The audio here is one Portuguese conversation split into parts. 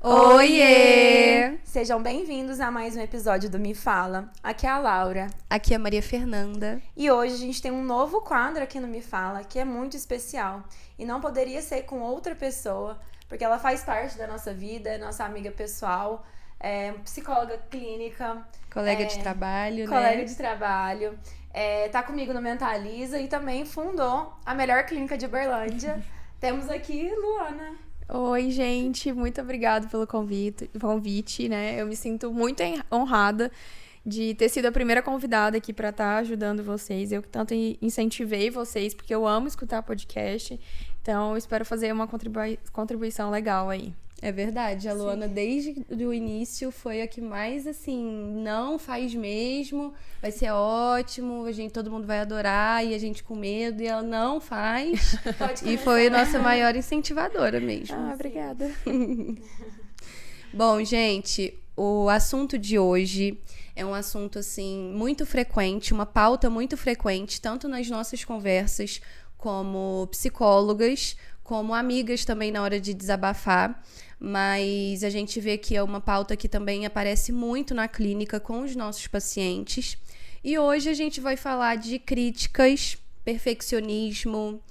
Oiê! Sejam bem-vindos a mais um episódio do Me Fala. Aqui é a Laura. Aqui é a Maria Fernanda. E hoje a gente tem um novo quadro aqui no Me Fala, que é muito especial. E não poderia ser com outra pessoa, porque ela faz parte da nossa vida, é nossa amiga pessoal, é psicóloga clínica. Colega de trabalho, Colega de trabalho. Tá comigo no Mentaliza e também fundou a melhor clínica de Uberlândia. Temos aqui Luana. Oi, gente, muito obrigada pelo convite, né? Eu me sinto muito honrada de ter sido a primeira convidada aqui para estar ajudando vocês. Eu que tanto incentivei vocês, porque eu amo escutar podcast. Então, eu espero fazer uma contribuição legal aí. É verdade, a Luana desde o início foi a que mais, assim, não faz mesmo, vai ser ótimo, todo mundo vai adorar, e a gente com medo, e ela não faz. E foi a nossa maior incentivadora mesmo. Ah, obrigada. Bom, gente, o assunto de hoje é um assunto, assim, muito frequente, uma pauta muito frequente, tanto nas nossas conversas como psicólogas, como amigas também na hora de desabafar. Mas a gente vê que é uma pauta que também aparece muito na clínica com os nossos pacientes. E hoje a gente vai falar de críticas, perfeccionismo,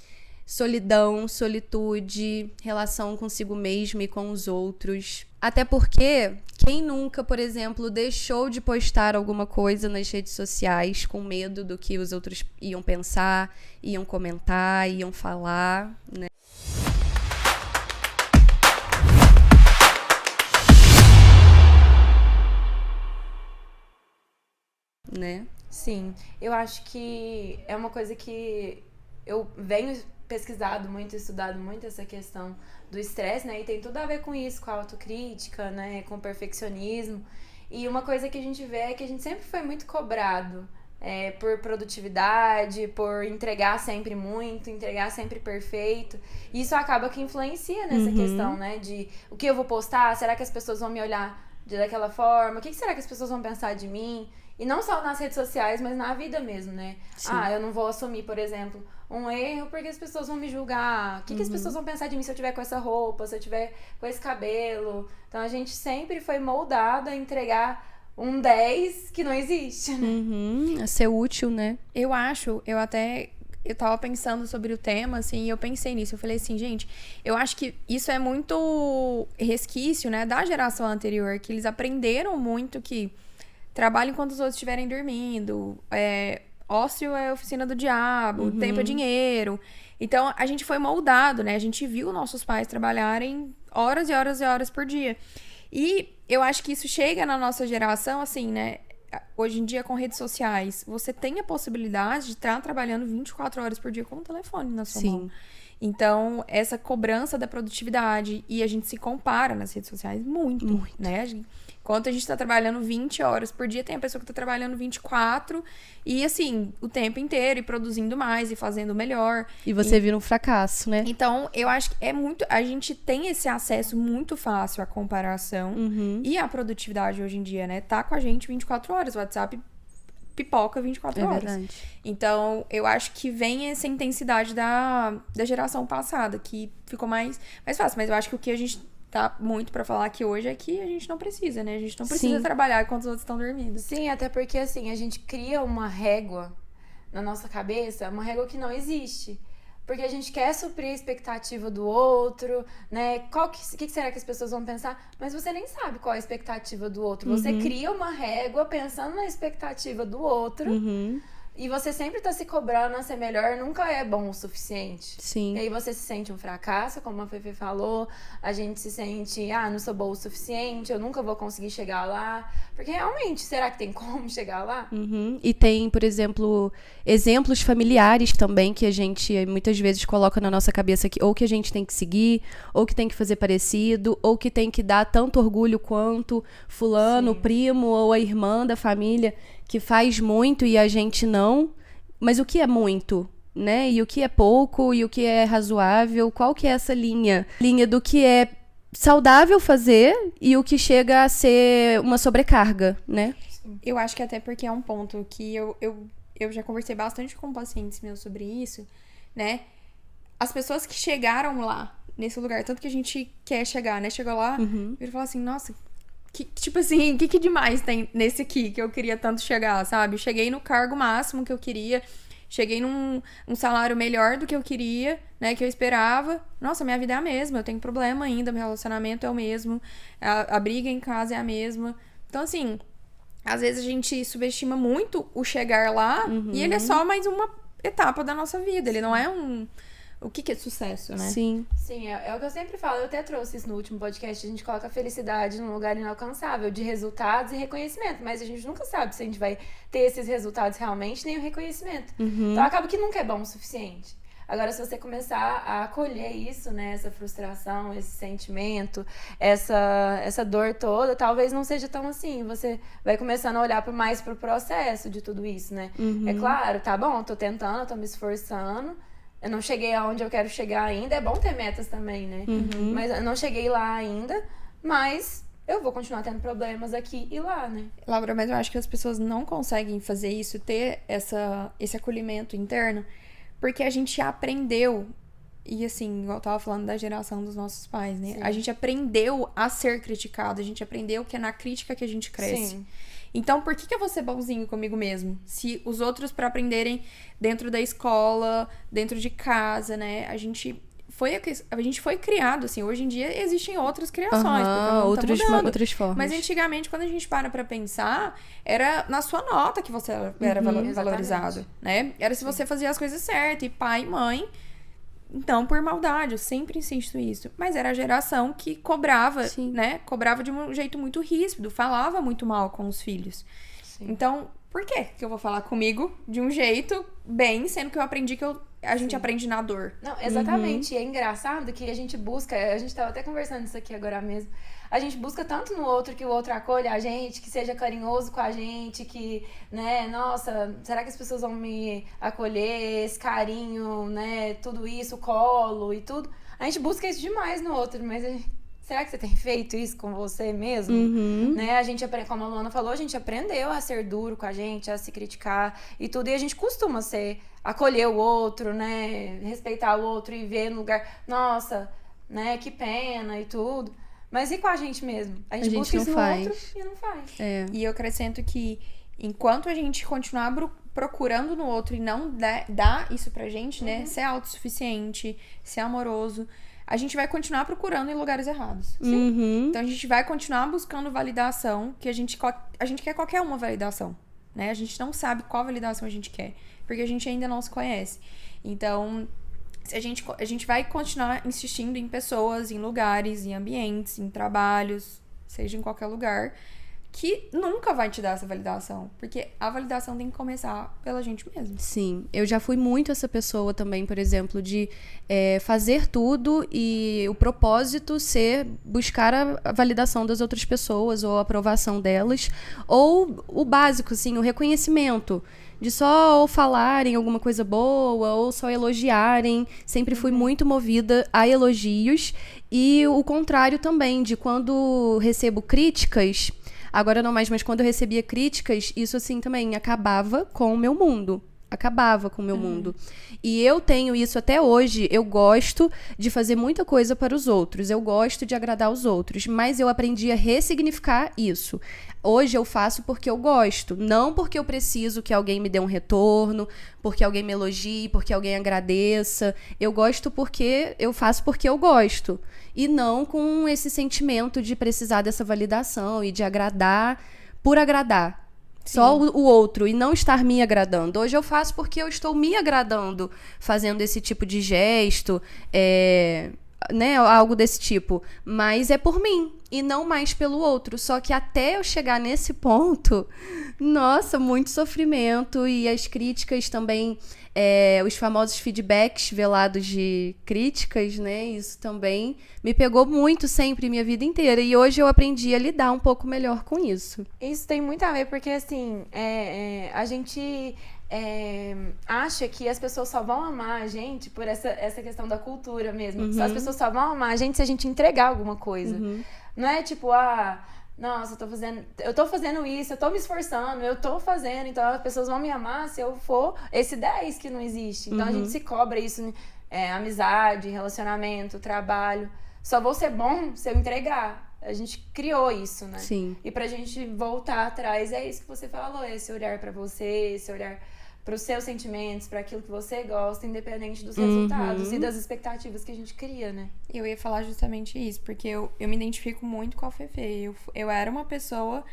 solidão, solitude, relação consigo mesmo e com os outros. Até porque quem nunca, por exemplo, deixou de postar alguma coisa nas redes sociais com medo do que os outros iam pensar, iam comentar, iam falar, né? Né? Sim, eu acho que é uma coisa que eu venho pesquisado muito, estudado muito essa questão do estresse, né? E tem tudo a ver com isso, com a autocrítica, né? Com o perfeccionismo. E uma coisa que a gente vê é que a gente sempre foi muito cobrado por produtividade, por entregar sempre muito, entregar sempre perfeito. E isso acaba que influencia nessa questão, né? De o que eu vou postar, será que as pessoas vão me olhar daquela forma? O que será que as pessoas vão pensar de mim? E não só nas redes sociais, mas na vida mesmo, né? Sim. Eu não vou assumir, por exemplo, um erro porque as pessoas vão me julgar. O que as pessoas vão pensar de mim se eu tiver com essa roupa, se eu tiver com esse cabelo? Então a gente sempre foi moldada a entregar um 10 que não existe, né? A ser útil, né? Eu tava pensando sobre o tema, assim, e eu pensei nisso. Eu falei assim, gente, eu acho que isso é muito resquício, né, da geração anterior, que eles aprenderam muito que trabalho enquanto os outros estiverem dormindo, ócio é oficina do diabo, tempo é dinheiro. Então, a gente foi moldado, né? A gente viu nossos pais trabalharem horas e horas e horas por dia. E eu acho que isso chega na nossa geração, assim, né? Hoje em dia, com redes sociais, você tem a possibilidade de estar trabalhando 24 horas por dia com o telefone na sua mão. Então, essa cobrança da produtividade, e a gente se compara nas redes sociais muito. Né? Enquanto a gente tá trabalhando 20 horas por dia, tem a pessoa que tá trabalhando 24 e, assim, o tempo inteiro e produzindo mais e fazendo melhor. E você vira um fracasso, né? Então, eu acho que é muito... A gente tem esse acesso muito fácil à comparação e à produtividade hoje em dia, né? Tá com a gente 24 horas, o WhatsApp pipoca 24 horas. Verdade. Então, eu acho que vem essa intensidade da geração passada, que ficou mais fácil. Mas eu acho que o que a gente tá muito pra falar aqui hoje é que a gente não precisa, né? A gente não precisa trabalhar enquanto os outros estão dormindo. Sim, até porque, assim, a gente cria uma régua na nossa cabeça, uma régua que não existe. Porque a gente quer suprir a expectativa do outro, né? O que será que as pessoas vão pensar? Mas você nem sabe qual é a expectativa do outro. Você cria uma régua pensando na expectativa do outro. E você sempre tá se cobrando a ser melhor, nunca é bom o suficiente. Sim. E aí você se sente um fracasso, como a Fefe falou, a gente se sente, não sou boa o suficiente, eu nunca vou conseguir chegar lá. Porque realmente, será que tem como chegar lá? E tem, por exemplo, exemplos familiares também que a gente muitas vezes coloca na nossa cabeça que ou que a gente tem que seguir, ou que tem que fazer parecido, ou que tem que dar tanto orgulho quanto fulano, o primo ou a irmã da família que faz muito e a gente não. Mas o que é muito, né? E o que é pouco e o que é razoável? Qual que é essa linha? Linha do que é saudável fazer e o que chega a ser uma sobrecarga, né? Eu acho que até porque é um ponto que eu já conversei bastante com pacientes meus sobre isso, né? As pessoas que chegaram lá, nesse lugar, tanto que a gente quer chegar, né? Chegou lá, e fala assim, nossa, tipo assim, o que demais tem nesse aqui que eu queria tanto chegar, sabe? Cheguei no cargo máximo que eu queria, cheguei num salário melhor do que eu queria, né? Que eu esperava. Nossa, minha vida é a mesma, eu tenho problema ainda, meu relacionamento é o mesmo, a briga em casa é a mesma. Então, assim, às vezes a gente subestima muito o chegar lá e ele é só mais uma etapa da nossa vida. Ele não é o que é sucesso, né? Sim. Sim, é o que eu sempre falo. Eu até trouxe isso no último podcast. A gente coloca a felicidade num lugar inalcançável de resultados e reconhecimento. Mas a gente nunca sabe se a gente vai ter esses resultados realmente, nem o reconhecimento. Então acaba que nunca é bom o suficiente. Agora, se você começar a acolher isso, né? Essa frustração, esse sentimento, essa dor toda, talvez não seja tão assim. Você vai começando a olhar mais pro processo de tudo isso, né? É claro, tá bom, eu tô tentando, eu tô me esforçando. Eu não cheguei aonde eu quero chegar ainda. É bom ter metas também, né? Mas eu não cheguei lá ainda, mas eu vou continuar tendo problemas aqui e lá, né? Laura, mas eu acho que as pessoas não conseguem fazer isso, ter esse acolhimento interno, porque a gente aprendeu, e assim, igual eu tava falando da geração dos nossos pais, né? Sim. A gente aprendeu a ser criticado, a gente aprendeu que é na crítica que a gente cresce. Sim. Então, por que eu vou ser bonzinho comigo mesmo? Se os outros, para aprenderem dentro da escola, dentro de casa, né? A gente foi criado, assim. Hoje em dia existem outras criações, porque outras formas. Mas antigamente, quando a gente para pensar, era na sua nota que você era valorizado, né? Era se você fazia as coisas certas, e pai e mãe. Então, por maldade, eu sempre insisto isso. Mas era a geração que cobrava, né? Cobrava de um jeito muito ríspido, falava muito mal com os filhos. Sim. Então, por que eu vou falar comigo de um jeito bem, sendo que eu aprendi que a gente aprende na dor? Não, exatamente. E é engraçado que a gente busca, a gente tava até conversando isso aqui agora mesmo, a gente busca tanto no outro que o outro acolha a gente, que seja carinhoso com a gente, que, né, nossa, será que as pessoas vão me acolher, esse carinho, né, tudo isso, colo e tudo. A gente busca isso demais no outro, mas será que você tem feito isso com você mesmo? Né? A gente, como a Luana falou, a gente aprendeu a ser duro com a gente, a se criticar e tudo, e a gente costuma acolher o outro, né, respeitar o outro e ver no lugar, nossa, né, que pena e tudo. Mas e com a gente mesmo? A gente busca isso no outro e não faz. É. E eu acrescento que enquanto a gente continuar procurando no outro e não dar isso pra gente, né, ser autossuficiente, ser amoroso, a gente vai continuar procurando em lugares errados. Então a gente vai continuar buscando validação, que a gente quer qualquer uma validação, né? A gente não sabe qual validação a gente quer, porque a gente ainda não se conhece. Então, a gente vai continuar insistindo em pessoas, em lugares, em ambientes, em trabalhos, seja em qualquer lugar, que nunca vai te dar essa validação. Porque a validação tem que começar pela gente mesmo. Sim, eu já fui muito essa pessoa também, por exemplo, de fazer tudo e o propósito ser buscar a validação das outras pessoas ou a aprovação delas, ou o básico, assim, o reconhecimento. De só ou falarem alguma coisa boa, ou só elogiarem. Sempre fui muito movida a elogios. E o contrário também, de quando recebo críticas, agora não mais, mas quando eu recebia críticas, isso assim também acabava com o meu mundo. Acabava com o meu mundo. E eu tenho isso até hoje. Eu gosto de fazer muita coisa para os outros. Eu gosto de agradar os outros. Mas eu aprendi a ressignificar isso. Hoje eu faço porque eu gosto. Não porque eu preciso que alguém me dê um retorno, porque alguém me elogie, porque alguém agradeça. Eu gosto porque eu faço porque eu gosto. E não com esse sentimento de precisar dessa validação e de agradar por agradar. Só o outro e não estar me agradando. Hoje eu faço porque eu estou me agradando fazendo esse tipo de gesto, né, algo desse tipo. Mas é por mim e não mais pelo outro. Só que até eu chegar nesse ponto, nossa, muito sofrimento. E as críticas também, os famosos feedbacks velados de críticas, né? Isso também me pegou muito sempre, minha vida inteira. E hoje eu aprendi a lidar um pouco melhor com isso. Isso tem muito a ver, porque assim, a gente acha que as pessoas só vão amar a gente por essa questão da cultura mesmo. As pessoas só vão amar a gente se a gente entregar alguma coisa. Não é tipo, nossa, eu tô fazendo isso, eu tô me esforçando, eu tô fazendo, então as pessoas vão me amar se eu for esse 10 que não existe. Então a gente se cobra isso. amizade, relacionamento, trabalho. Só vou ser bom se eu entregar. A gente criou isso, né? Sim. E pra gente voltar atrás, é isso que você falou, esse olhar pra você, esse olhar pros seus sentimentos, pra aquilo que você gosta, independente dos resultados e das expectativas que a gente cria, né? Eu ia falar justamente isso, porque eu me identifico muito com a Fefe. Eu era uma pessoa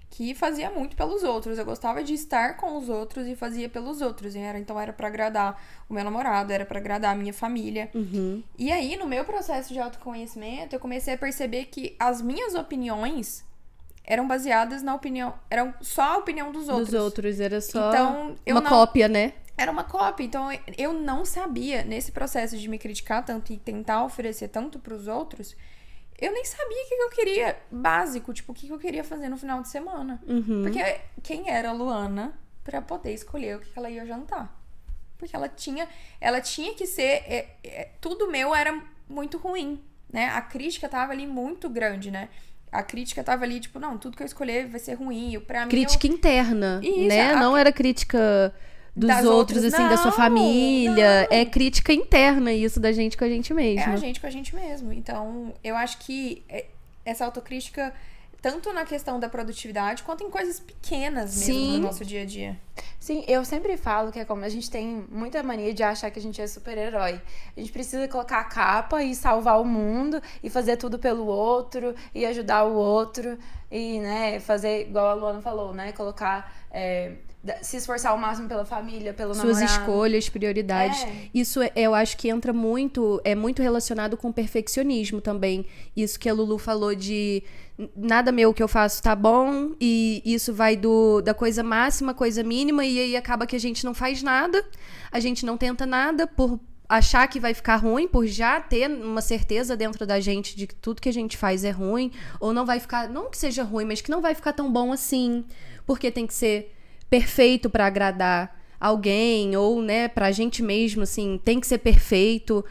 que fazia muito pelos outros. Eu gostava de estar com os outros e fazia pelos outros. Então era pra agradar o meu namorado, era pra agradar a minha família. E aí, no meu processo de autoconhecimento, eu comecei a perceber que as minhas opiniões eram baseadas na opinião... Eram só a opinião dos outros. Dos outros, era só Então, uma cópia, né? Era uma cópia. Então, eu não sabia, nesse processo de me criticar tanto e tentar oferecer tanto pros outros... Eu nem sabia o que eu queria básico, tipo, o que eu queria fazer no final de semana. Porque quem era a Luana pra poder escolher o que ela ia jantar? Porque ela tinha que ser... tudo meu era muito ruim, né? A crítica tava ali muito grande, né? A crítica tava ali, tipo, não, tudo que eu escolher vai ser ruim. Pra mim, crítica interna, Isso, né? Não era crítica dos das outros, outras. assim, da sua Não, família. não. É crítica interna, isso da gente com a gente É mesmo. a gente com a gente mesmo. Então, eu acho que essa autocrítica, tanto na questão da produtividade, quanto em coisas pequenas mesmo Sim. do nosso dia a dia. Sim, eu sempre falo que é como a gente tem muita mania de achar que a gente é super-herói. A gente precisa colocar a capa e salvar o mundo e fazer tudo pelo outro e ajudar o outro e, né, fazer igual a Luana falou, né, colocar... se esforçar ao máximo pela família, pelo Suas namorado. escolhas, prioridades. É. Isso eu acho que entra muito, é muito relacionado com perfeccionismo também. Isso que a Lulu falou de nada meu que eu faço tá bom, e isso vai da coisa máxima, coisa mínima, e aí acaba que a gente não faz nada, a gente não tenta nada por achar que vai ficar ruim, por já ter uma certeza dentro da gente de que tudo que a gente faz é ruim, ou não vai ficar, não que seja ruim, mas que não vai ficar tão bom assim, porque tem que ser perfeito pra agradar alguém, ou, né, pra gente mesmo, assim, tem que ser perfeito.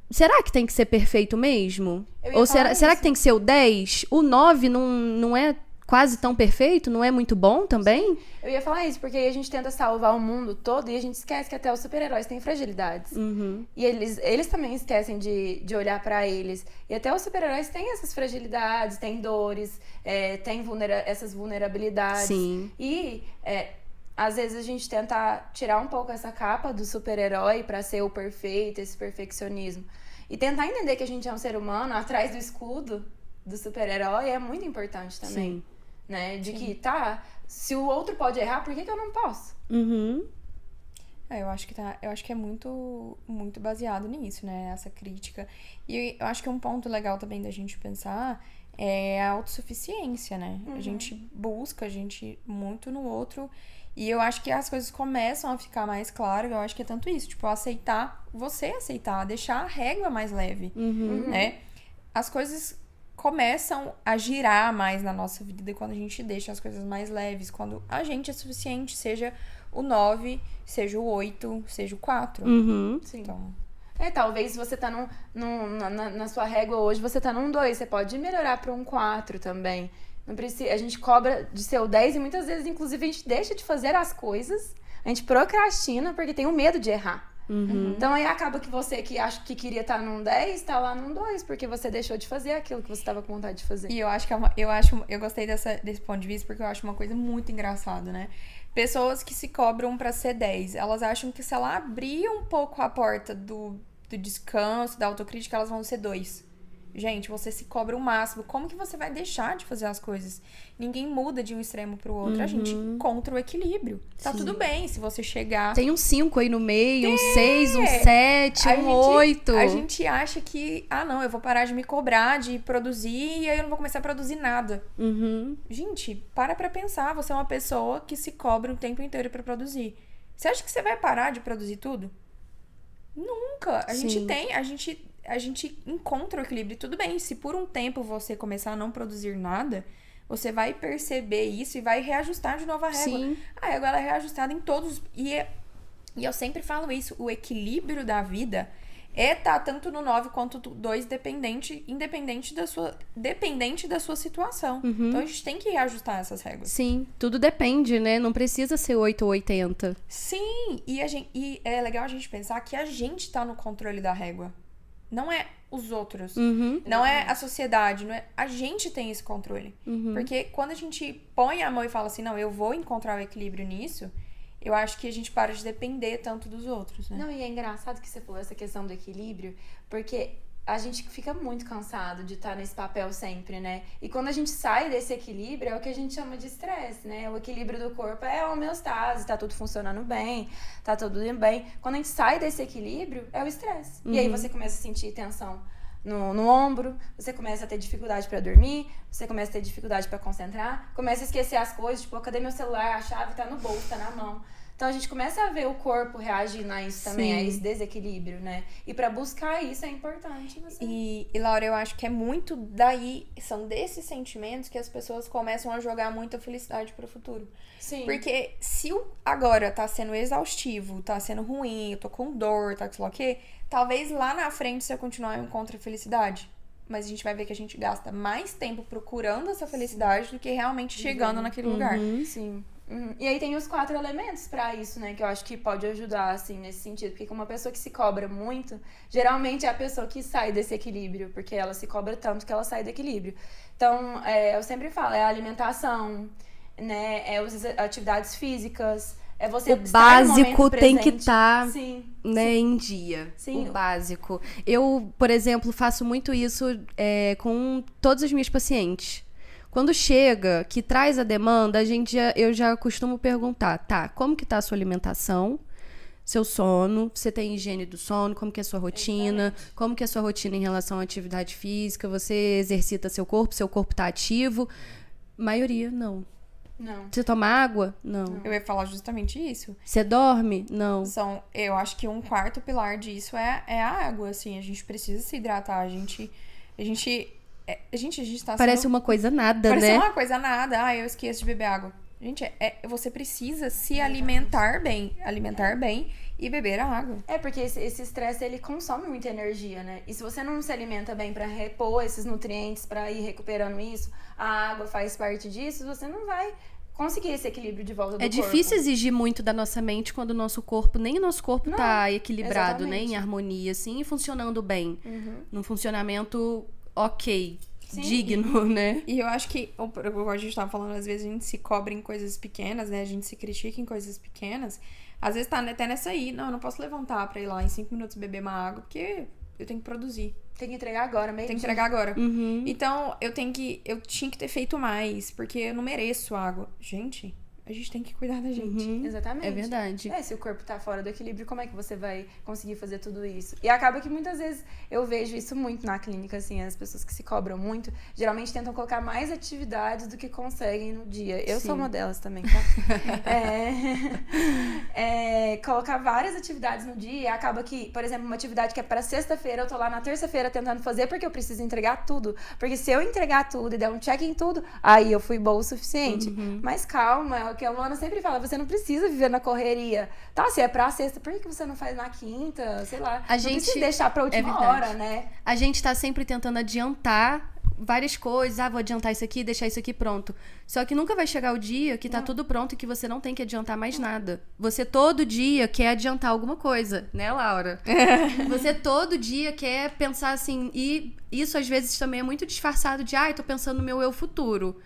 Será que tem que ser perfeito mesmo? Ou será que tem que ser o 10? O 9 não é quase tão perfeito? Não é muito bom também? Eu ia falar isso, porque aí a gente tenta salvar o mundo todo e a gente esquece que até os super-heróis têm fragilidades. E eles também esquecem de olhar pra eles. E até os super-heróis têm essas fragilidades, têm dores, têm essas vulnerabilidades. Sim. E... às vezes a gente tenta tirar um pouco essa capa do super-herói pra ser o perfeito, esse perfeccionismo. E tentar entender que a gente é um ser humano atrás do escudo do super-herói é muito importante também. Sim. Né? De que, se o outro pode errar, por que eu não posso? Eu acho que é muito, muito baseado nisso, né? Essa crítica. E eu acho que um ponto legal também da gente pensar é a autossuficiência, né? A gente busca, muito no outro. E eu acho que as coisas começam a ficar mais claras. Eu acho que é tanto isso, tipo, você aceitar, deixar a régua mais leve, né? As coisas começam a girar mais na nossa vida quando a gente deixa as coisas mais leves, quando a gente é suficiente, seja o 9, seja o 8, seja o 4. Sim. Então... talvez você tá na sua régua hoje, você tá num 2, você pode melhorar pra um 4 também. Não precisa, a gente cobra de ser o 10 e muitas vezes, inclusive, a gente deixa de fazer as coisas, a gente procrastina porque tem o medo de errar. Então aí acaba que você que acha que queria estar num 10, tá lá num 2, porque você deixou de fazer aquilo que você estava com vontade de fazer. E eu gostei desse ponto de vista, porque eu acho uma coisa muito engraçada, né? Pessoas que se cobram pra ser 10, elas acham que se ela abrir um pouco a porta do descanso, da autocrítica, elas vão ser 2. Gente, você se cobra o máximo. Como que você vai deixar de fazer as coisas? Ninguém muda de um extremo pro outro. A gente encontra o equilíbrio. Tá tudo bem se você chegar... Tem um 5 aí no meio, um 6, um 7, um 8. A gente acha que... não, eu vou parar de me cobrar, de produzir, e aí eu não vou começar a produzir nada. Gente, para pra pensar. Você é uma pessoa que se cobra o tempo inteiro pra produzir. Você acha que você vai parar de produzir tudo? Nunca. A gente encontra o equilíbrio. Tudo bem, se por um tempo você começar a não produzir nada, você vai perceber isso e vai reajustar de novo a régua. Sim. A régua ela é reajustada em todos. E eu sempre falo isso, o equilíbrio da vida tá tanto no 9 quanto no 2 dependente da sua situação. Então a gente tem que ajustar essas regras. Sim, tudo depende, né? Não precisa ser 8 ou 80. Sim, e é legal a gente pensar que a gente tá no controle da régua. Não é os outros. Não é a sociedade. Não é... A gente tem esse controle. Porque quando a gente põe a mão e fala assim, não, eu vou encontrar o equilíbrio nisso, eu acho que a gente para de depender tanto dos outros, né? Não, e é engraçado que você falou essa questão do equilíbrio, porque a gente fica muito cansado de estar nesse papel sempre, né? E quando a gente sai desse equilíbrio, é o que a gente chama de estresse, né? O equilíbrio do corpo é a homeostase, tá tudo funcionando bem, tá tudo indo bem. Quando a gente sai desse equilíbrio, é o estresse. E aí você começa a sentir tensão no ombro, você começa a ter dificuldade pra dormir, você começa a ter dificuldade pra concentrar, começa a esquecer as coisas, tipo, cadê meu celular? A chave tá no bolso, tá na mão. Então a gente começa a ver o corpo reagindo a isso também, a esse desequilíbrio, né? E pra buscar isso é importante. E Laura, eu acho que é muito daí, são desses sentimentos que as pessoas começam a jogar muita felicidade pro futuro. Sim. Porque se agora tá sendo exaustivo, tá sendo ruim, eu tô com dor, tá com sei lá o quê, talvez lá na frente, se eu continuar, eu encontre felicidade. Mas a gente vai ver que a gente gasta mais tempo procurando essa felicidade do que realmente chegando naquele lugar. Sim. E aí tem os 4 elementos pra isso, né? Que eu acho que pode ajudar, assim, nesse sentido. Porque uma pessoa que se cobra muito, geralmente é a pessoa que sai desse equilíbrio. Porque ela se cobra tanto que ela sai do equilíbrio. Então, eu sempre falo, é a alimentação, né? É as atividades físicas, é você O básico tem que estar né, em dia. Sim. O básico. Eu, por exemplo, faço muito isso com todas as minhas pacientes. Quando chega, que traz a demanda, eu já costumo perguntar, tá, como que tá a sua alimentação, seu sono, você tem higiene do sono, como que é a sua rotina, como que é a sua rotina em relação à atividade física, você exercita seu corpo tá ativo? Maioria, não. Não. Você toma água? Não. Eu ia falar justamente isso. Você dorme? Não. Eu acho que um quarto pilar disso é a água, assim, a gente precisa se hidratar, a gente tá Parece uma coisa nada, Parece né? uma coisa nada. Eu esqueço de beber água. Gente, você precisa se alimentar bem e beber a água. Porque esse estresse, ele consome muita energia, né? E se você não se alimenta bem pra repor esses nutrientes, pra ir recuperando isso, a água faz parte disso, você não vai conseguir esse equilíbrio de volta do corpo. É difícil exigir muito da nossa mente quando nem o nosso corpo tá equilibrado, né? Em harmonia, assim, e funcionando bem. Num funcionamento ok. Sim. Digno, né? E eu acho que, igual a gente tava falando, às vezes a gente se cobra em coisas pequenas, né? A gente se critica em coisas pequenas. Às vezes tá até nessa aí, não, eu não posso levantar pra ir lá em 5 minutos beber uma água, porque eu tenho que produzir. Tem que entregar agora, meio Tem que entregar agora. Então, eu tinha que ter feito mais, porque eu não mereço água. Gente, a gente tem que cuidar da gente. Exatamente. É verdade. Se o corpo tá fora do equilíbrio, como é que você vai conseguir fazer tudo isso? E acaba que muitas vezes eu vejo isso muito na clínica, assim, as pessoas que se cobram muito, geralmente tentam colocar mais atividades do que conseguem no dia. Eu sou uma delas também, tá? Colocar várias atividades no dia e acaba que, por exemplo, uma atividade que é para sexta-feira, eu tô lá na terça-feira tentando fazer porque eu preciso entregar tudo. Porque se eu entregar tudo e der um check em tudo, aí eu fui boa o suficiente. Mas calma, é o que a Luana sempre fala, você não precisa viver na correria. Tá, se é pra sexta, por que você não faz na quinta? Sei lá. Não precisa deixar pra última hora, né? A gente tá sempre tentando adiantar várias coisas. Vou adiantar isso aqui, deixar isso aqui pronto. Só que nunca vai chegar o dia que tá tudo pronto e que você não tem que adiantar mais nada. Você todo dia quer adiantar alguma coisa, né, Laura? Você todo dia quer pensar assim, e isso às vezes também é muito disfarçado de, tô pensando no meu eu futuro.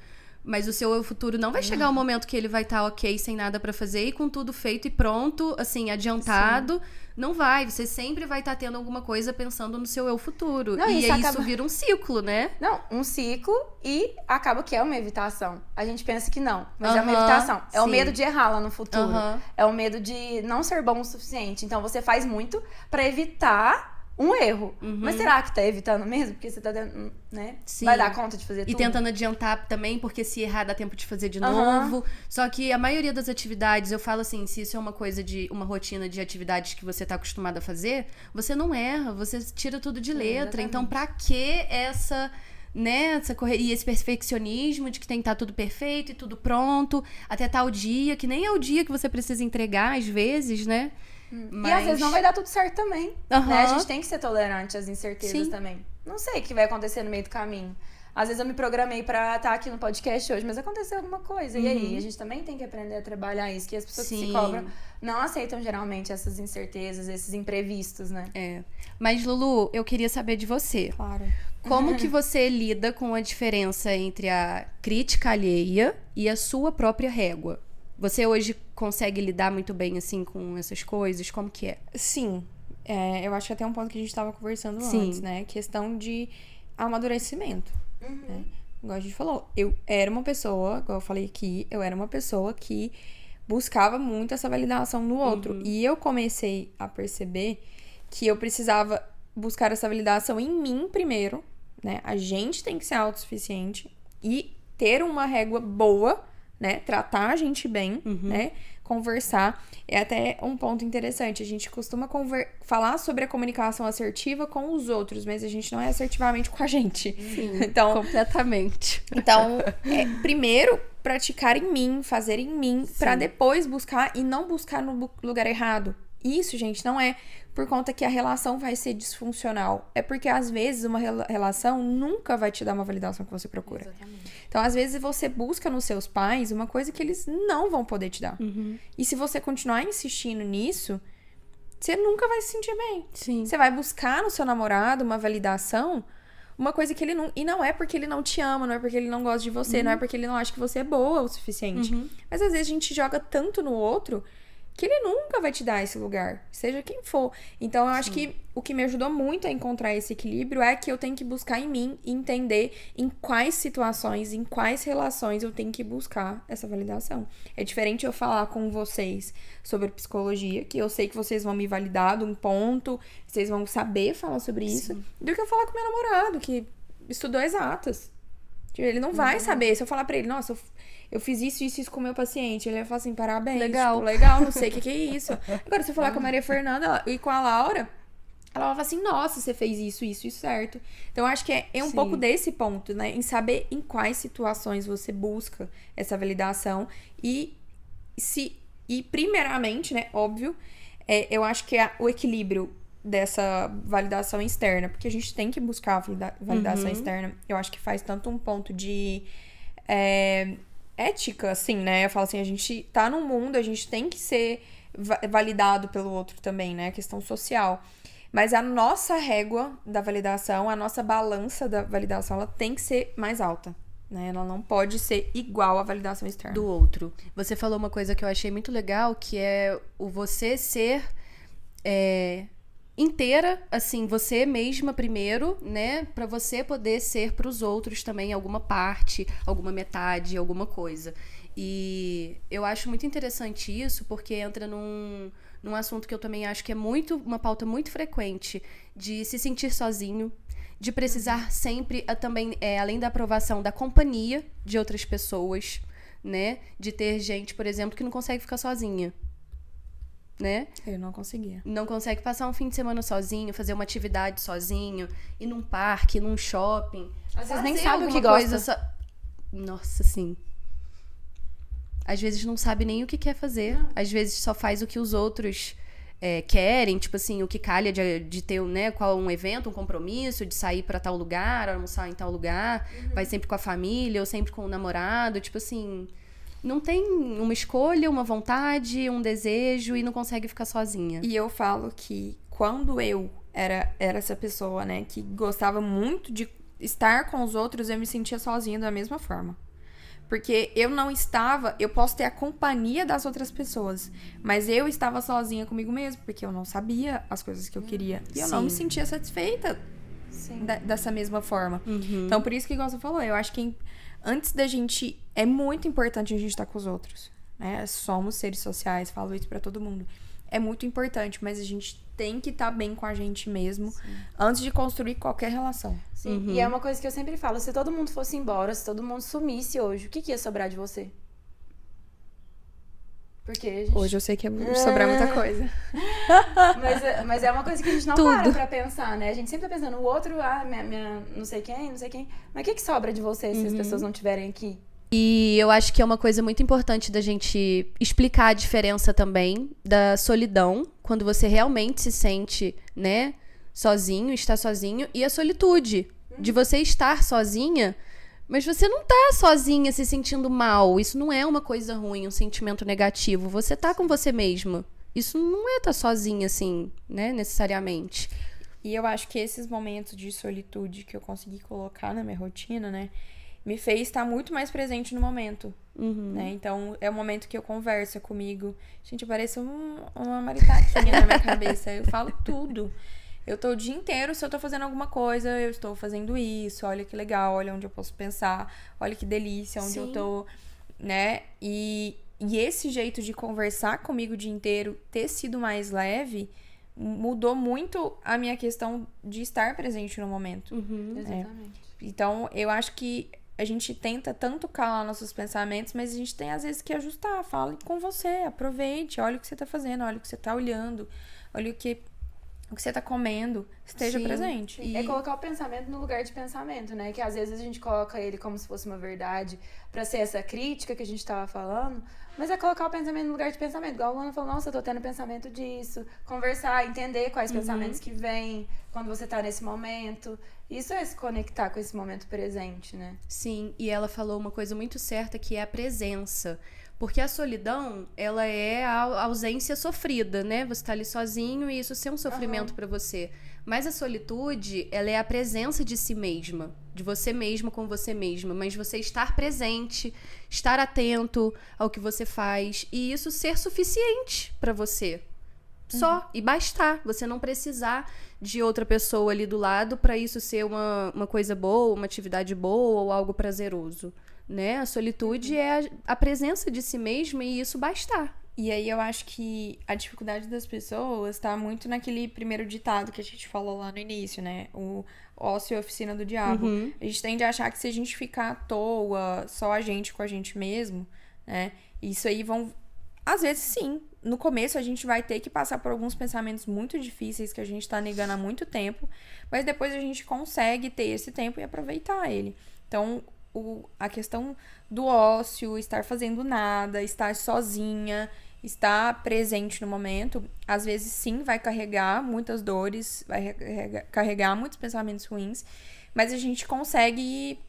Mas o seu eu futuro não vai chegar o momento que ele vai estar ok, sem nada pra fazer e com tudo feito e pronto, assim, adiantado. Sim. Não vai. Você sempre vai estar tendo alguma coisa pensando no seu eu futuro. Não, e isso vira um ciclo, né? Não, um ciclo e acaba que é uma evitação. A gente pensa que não, mas é uma evitação. É o medo de errar lá no futuro. É o medo de não ser bom o suficiente. Então você faz muito pra evitar um erro. Mas será que tá evitando mesmo? Porque você tá dando, né? Sim. Vai dar conta de fazer tudo? E tentando adiantar também, porque se errar dá tempo de fazer de novo. Só que a maioria das atividades, eu falo assim, se isso é uma coisa de uma rotina de atividades que você tá acostumado a fazer, você não erra, você tira tudo de letra. Então, pra que essa correria, esse perfeccionismo de que tem que estar tudo perfeito e tudo pronto, até tal dia, que nem é o dia que você precisa entregar, às vezes, né? E às vezes não vai dar tudo certo também. Aham. Né? A gente tem que ser tolerante às incertezas Sim. também. Não sei o que vai acontecer no meio do caminho. Às vezes eu me programei pra estar aqui no podcast hoje, mas aconteceu alguma coisa. E aí? A gente também tem que aprender a trabalhar isso, que as pessoas que se Sim. cobram não aceitam geralmente essas incertezas, esses imprevistos, né? É. Mas, Lulu, eu queria saber de você. Claro. Como que você lida com a diferença entre a crítica alheia e a sua própria régua? Você hoje consegue lidar muito bem, assim, com essas coisas? Como que é? Sim. Eu acho que até um ponto que a gente tava conversando Sim. antes, né? Questão de amadurecimento. Né? Igual a gente falou, eu era uma pessoa, igual eu falei aqui, eu era uma pessoa que buscava muito essa validação no outro. E eu comecei a perceber que eu precisava buscar essa validação em mim primeiro, né? A gente tem que ser autossuficiente e ter uma régua boa, né? Tratar a gente bem, né? Conversar. É até um ponto interessante. A gente costuma falar sobre a comunicação assertiva com os outros, mas a gente não é assertivamente com a gente. Sim, Então, completamente. Então, primeiro, praticar em mim, fazer em mim, pra depois buscar e não buscar no lugar errado. Isso, gente, não é por conta que a relação vai ser disfuncional. É porque, às vezes, uma relação nunca vai te dar uma validação que você procura. Exatamente. Então, às vezes, você busca nos seus pais uma coisa que eles não vão poder te dar. E se você continuar insistindo nisso, você nunca vai se sentir bem. Sim. Você vai buscar no seu namorado uma validação, uma coisa que ele não... E não é porque ele não te ama, não é porque ele não gosta de você, não é porque ele não acha que você é boa o suficiente. Mas, às vezes, a gente joga tanto no outro que ele nunca vai te dar esse lugar, seja quem for. Então, eu acho que o que me ajudou muito a encontrar esse equilíbrio é que eu tenho que buscar em mim e entender em quais situações, em quais relações eu tenho que buscar essa validação. É diferente eu falar com vocês sobre psicologia, que eu sei que vocês vão me validar de um ponto, vocês vão saber falar sobre isso, do que eu falar com meu namorado, que estudou exatas. Ele não vai saber. Se eu falar pra ele, nossa, eu fiz isso com o meu paciente, ele vai falar assim, parabéns. Legal. Tipo, legal, não sei o que é isso. Agora, se eu falar com a Maria Fernanda e com a Laura, ela vai falar assim, nossa, você fez isso certo. Então, eu acho que é um pouco desse ponto, né? Em saber em quais situações você busca essa validação e primeiramente, né, óbvio, eu acho que é o equilíbrio dessa validação externa, porque a gente tem que buscar a validação externa. Eu acho que faz tanto um ponto de ética, assim, né? Eu falo assim, a gente tá num mundo, a gente tem que ser validado pelo outro também, né? A questão social. Mas a nossa régua da validação, a nossa balança da validação, ela tem que ser mais alta, né? Ela não pode ser igual à validação externa. Do outro. Você falou uma coisa que eu achei muito legal, que é o você ser inteira, assim, você mesma primeiro, né? Pra você poder ser pros outros também alguma parte, alguma metade, alguma coisa. E eu acho muito interessante isso, porque entra num assunto que eu também acho que é uma pauta muito frequente, de se sentir sozinho, de precisar sempre, também, além da aprovação da companhia de outras pessoas, né? De ter gente, por exemplo, que não consegue ficar sozinha. Né? Eu não conseguia. Não consegue passar um fim de semana sozinho, fazer uma atividade sozinho, ir num parque, ir num shopping. Às vezes nem Fazer sabe o que alguma gosta. Nossa, sim. Às vezes não sabe nem o que quer fazer. Às vezes só faz o que os outros querem. Tipo assim, o que calha de ter, né, qual um evento, um compromisso, de sair pra tal lugar, almoçar em tal lugar. Vai sempre com a família ou sempre com o namorado. Tipo assim... Não tem uma escolha, uma vontade, um desejo e não consegue ficar sozinha. E eu falo que quando eu era essa pessoa, né, que gostava muito de estar com os outros, eu me sentia sozinha da mesma forma. Porque eu posso ter a companhia das outras pessoas, mas eu estava sozinha comigo mesma, porque eu não sabia as coisas que eu queria. E eu não me sentia satisfeita dessa mesma forma. Então, por isso que, igual você falou, eu acho que antes da gente... É muito importante a gente estar com os outros, né? Somos seres sociais, falo isso pra todo mundo. É muito importante, mas a gente tem que estar bem com a gente mesmo antes de construir qualquer relação. Sim, e é uma coisa que eu sempre falo. Se todo mundo fosse embora, se todo mundo sumisse hoje, o que ia sobrar de você? Porque a gente... Hoje eu sei que ia sobrar muita coisa. Mas é uma coisa que a gente não para pra pensar, né? A gente sempre tá pensando, o outro, minha não sei quem. Mas o que sobra de você se as pessoas não estiverem aqui? E eu acho que é uma coisa muito importante da gente explicar a diferença também da solidão quando você realmente se sente, né, sozinho, está sozinho, e a solitude, de você estar sozinha, mas você não tá sozinha se sentindo mal. Isso não é uma coisa ruim, um sentimento negativo. Você tá com você mesma. Isso não é estar sozinha, assim, né, necessariamente. E eu acho que esses momentos de solitude que eu consegui colocar na minha rotina, né, me fez estar muito mais presente no momento. Né? Então, é o momento que eu converso comigo. Gente, eu pareço uma maritaquinha na minha cabeça. Eu falo tudo. Eu tô o dia inteiro, se eu tô fazendo alguma coisa, eu estou fazendo isso. Olha que legal, olha onde eu posso pensar. Olha que delícia, onde eu tô, né? E esse jeito de conversar comigo o dia inteiro, ter sido mais leve, mudou muito a minha questão de estar presente no momento. Exatamente. Então, eu acho que a gente tenta tanto calar nossos pensamentos, mas a gente tem às vezes que ajustar. Fale com você, aproveite, olha o que você tá fazendo, olha o que você tá olhando, olha o que você tá comendo, esteja presente. É colocar o pensamento no lugar de pensamento, né? Que às vezes a gente coloca ele como se fosse uma verdade pra ser essa crítica que a gente tava falando, mas é colocar o pensamento no lugar de pensamento. Igual a Luana falou, nossa, eu tô tendo pensamento disso. Conversar, entender quais pensamentos que vêm quando você tá nesse momento. Isso é se conectar com esse momento presente, né? Sim, e ela falou uma coisa muito certa, que é a presença. Porque a solidão, ela é a ausência sofrida, né? Você tá ali sozinho e isso ser um sofrimento pra você. Mas a solitude, ela é a presença de si mesma, de você mesmo com você mesma, mas você estar presente, estar atento ao que você faz e isso ser suficiente pra você. Só, e bastar. Você não precisar de outra pessoa ali do lado pra isso ser uma coisa boa, uma atividade boa ou algo prazeroso. Né? A solitude é a presença de si mesma e isso bastar. E aí eu acho que a dificuldade das pessoas tá muito naquele primeiro ditado que a gente falou lá no início, né? O ócio e a oficina do diabo. A gente tende a achar que se a gente ficar à toa, só a gente com a gente mesmo, né? Isso aí vão... Às vezes, sim. No começo, a gente vai ter que passar por alguns pensamentos muito difíceis que a gente tá negando há muito tempo, mas depois a gente consegue ter esse tempo e aproveitar ele. Então, a questão do ócio, estar fazendo nada, estar sozinha, estar presente no momento, às vezes sim vai carregar muitas dores, vai carregar muitos pensamentos ruins, mas a gente consegue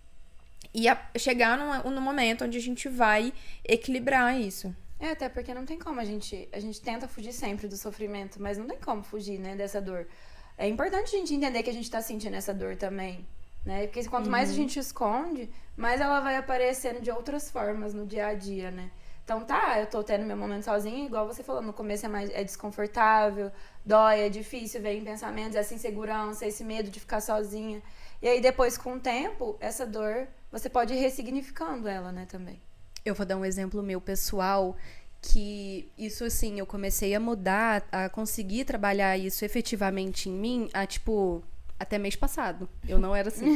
chegar no momento onde a gente vai equilibrar isso. Até porque não tem como a gente tenta fugir sempre do sofrimento, mas não tem como fugir, né, dessa dor. É importante a gente entender que a gente tá sentindo essa dor também. Né? Porque quanto mais a gente esconde, mais ela vai aparecendo de outras formas no dia a dia, né? Então eu tô tendo meu momento sozinha, igual você falou, no começo é desconfortável, dói, é difícil, vem pensamentos, essa insegurança, esse medo de ficar sozinha. E aí depois, com o tempo, essa dor, você pode ir ressignificando ela, né, também. Eu vou dar um exemplo meu pessoal, que isso, assim, eu comecei a mudar, a conseguir trabalhar isso efetivamente em mim, até mês passado. Eu não era assim.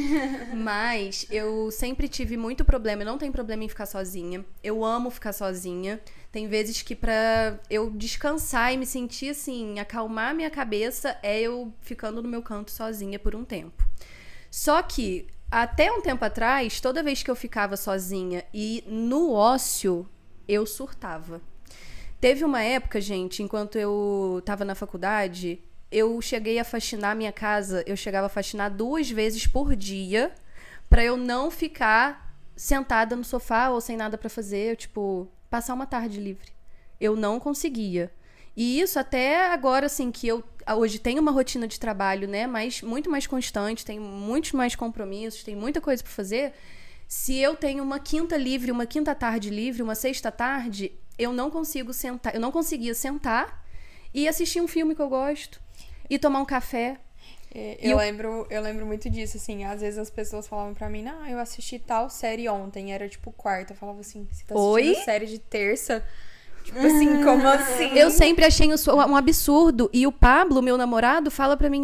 Mas eu sempre tive muito problema. Eu não tenho problema em ficar sozinha. Eu amo ficar sozinha. Tem vezes que pra eu descansar e me sentir assim, acalmar minha cabeça, é eu ficando no meu canto sozinha por um tempo. Só que, até um tempo atrás, toda vez que eu ficava sozinha e no ócio, eu surtava. Teve uma época, gente, enquanto eu tava na faculdade... Eu cheguei a faxinar minha casa, eu chegava a faxinar 2 vezes por dia pra eu não ficar sentada no sofá ou sem nada pra fazer, passar uma tarde livre. Eu não conseguia. E isso até agora, assim, que eu hoje tenho uma rotina de trabalho, né, mas muito mais constante, tenho muitos mais compromissos, tenho muita coisa pra fazer. Se eu tenho uma quinta livre, uma quinta tarde livre, uma sexta tarde, eu não conseguia sentar e assistir um filme que eu gosto. E tomar um café. Eu lembro muito disso, assim. Às vezes as pessoas falavam pra mim, não, eu assisti tal série ontem. Era, quarta. Eu falava assim, você tá assistindo série de terça? Assim, como assim? Eu sempre achei um absurdo. E o Pablo, meu namorado, fala pra mim,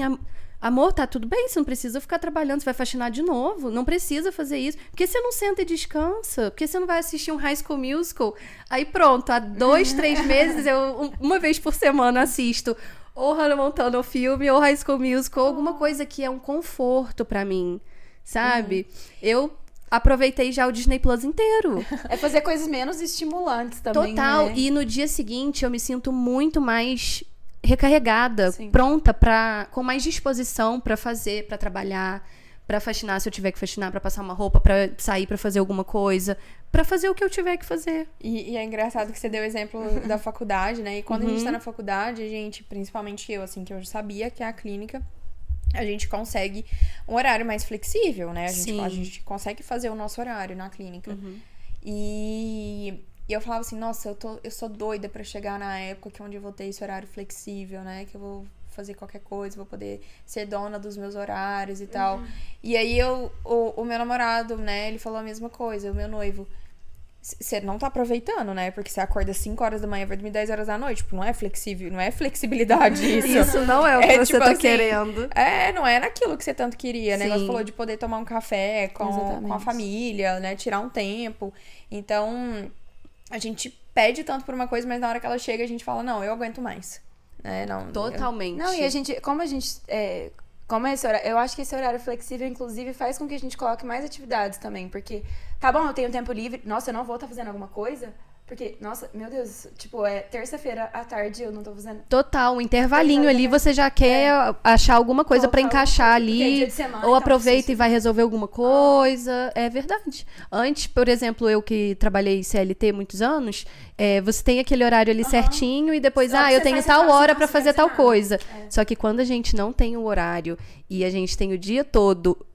amor, tá tudo bem, você não precisa ficar trabalhando, você vai faxinar de novo. Não precisa fazer isso. Por que você não senta e descansa? Por que você não vai assistir um High School Musical? Aí pronto, há 2, 3 meses, eu uma vez por semana assisto ou Hannah Montana, o filme, ou High School Musical, alguma coisa que é um conforto pra mim, sabe? Eu aproveitei já o Disney Plus inteiro. É fazer coisas menos estimulantes também, Total. né? E no dia seguinte eu me sinto muito mais recarregada, Sim. pronta, com mais disposição pra fazer, pra trabalhar, pra faxinar se eu tiver que faxinar, pra passar uma roupa, pra sair pra fazer alguma coisa, pra fazer o que eu tiver que fazer. E é engraçado que você deu o exemplo da faculdade, né? E quando a gente tá na faculdade, a gente, principalmente eu, assim, que eu sabia que é a clínica, a gente consegue um horário mais flexível, né? Sim. A gente consegue fazer o nosso horário na clínica. E eu falava assim, nossa, eu sou doida pra chegar na época que onde eu vou ter esse horário flexível, né? Que eu vou fazer qualquer coisa, vou poder ser dona dos meus horários e tal. E aí o meu namorado, né, ele falou a mesma coisa, o meu noivo. Você não tá aproveitando, né? Porque você acorda 5 horas da manhã, vai dormir 10 horas da noite. Tipo, não é flexível, não é flexibilidade isso. Isso não é o que você tipo tá assim, querendo. Não é naquilo que você tanto queria, né? Você falou de poder tomar um café com a Exatamente. família, né? Tirar um tempo. Então, a gente pede tanto por uma coisa, mas na hora que ela chega, a gente fala, não, eu aguento mais. Né? Não, Totalmente. Não, e a gente, como é esse horário, eu acho que esse horário flexível, inclusive, faz com que a gente coloque mais atividades também, porque, tá bom, eu tenho tempo livre, nossa, eu não vou estar fazendo alguma coisa, porque, nossa, meu Deus, tipo, é terça-feira à tarde, eu não tô fazendo... Total, um intervalinho ali, você já quer achar alguma coisa pra Colocar encaixar alguma coisa, porque é ali, dia de semana, ou então aproveita preciso- e vai resolver alguma coisa. É verdade. Antes, por exemplo, eu que trabalhei CLT muitos anos, você tem aquele horário ali certinho e depois, Só que eu você tenho faz, tal você fala, hora "Nossa, pra não vai fazer tal fazer nada." coisa. Só que quando a gente não tem o horário e a gente tem o dia todo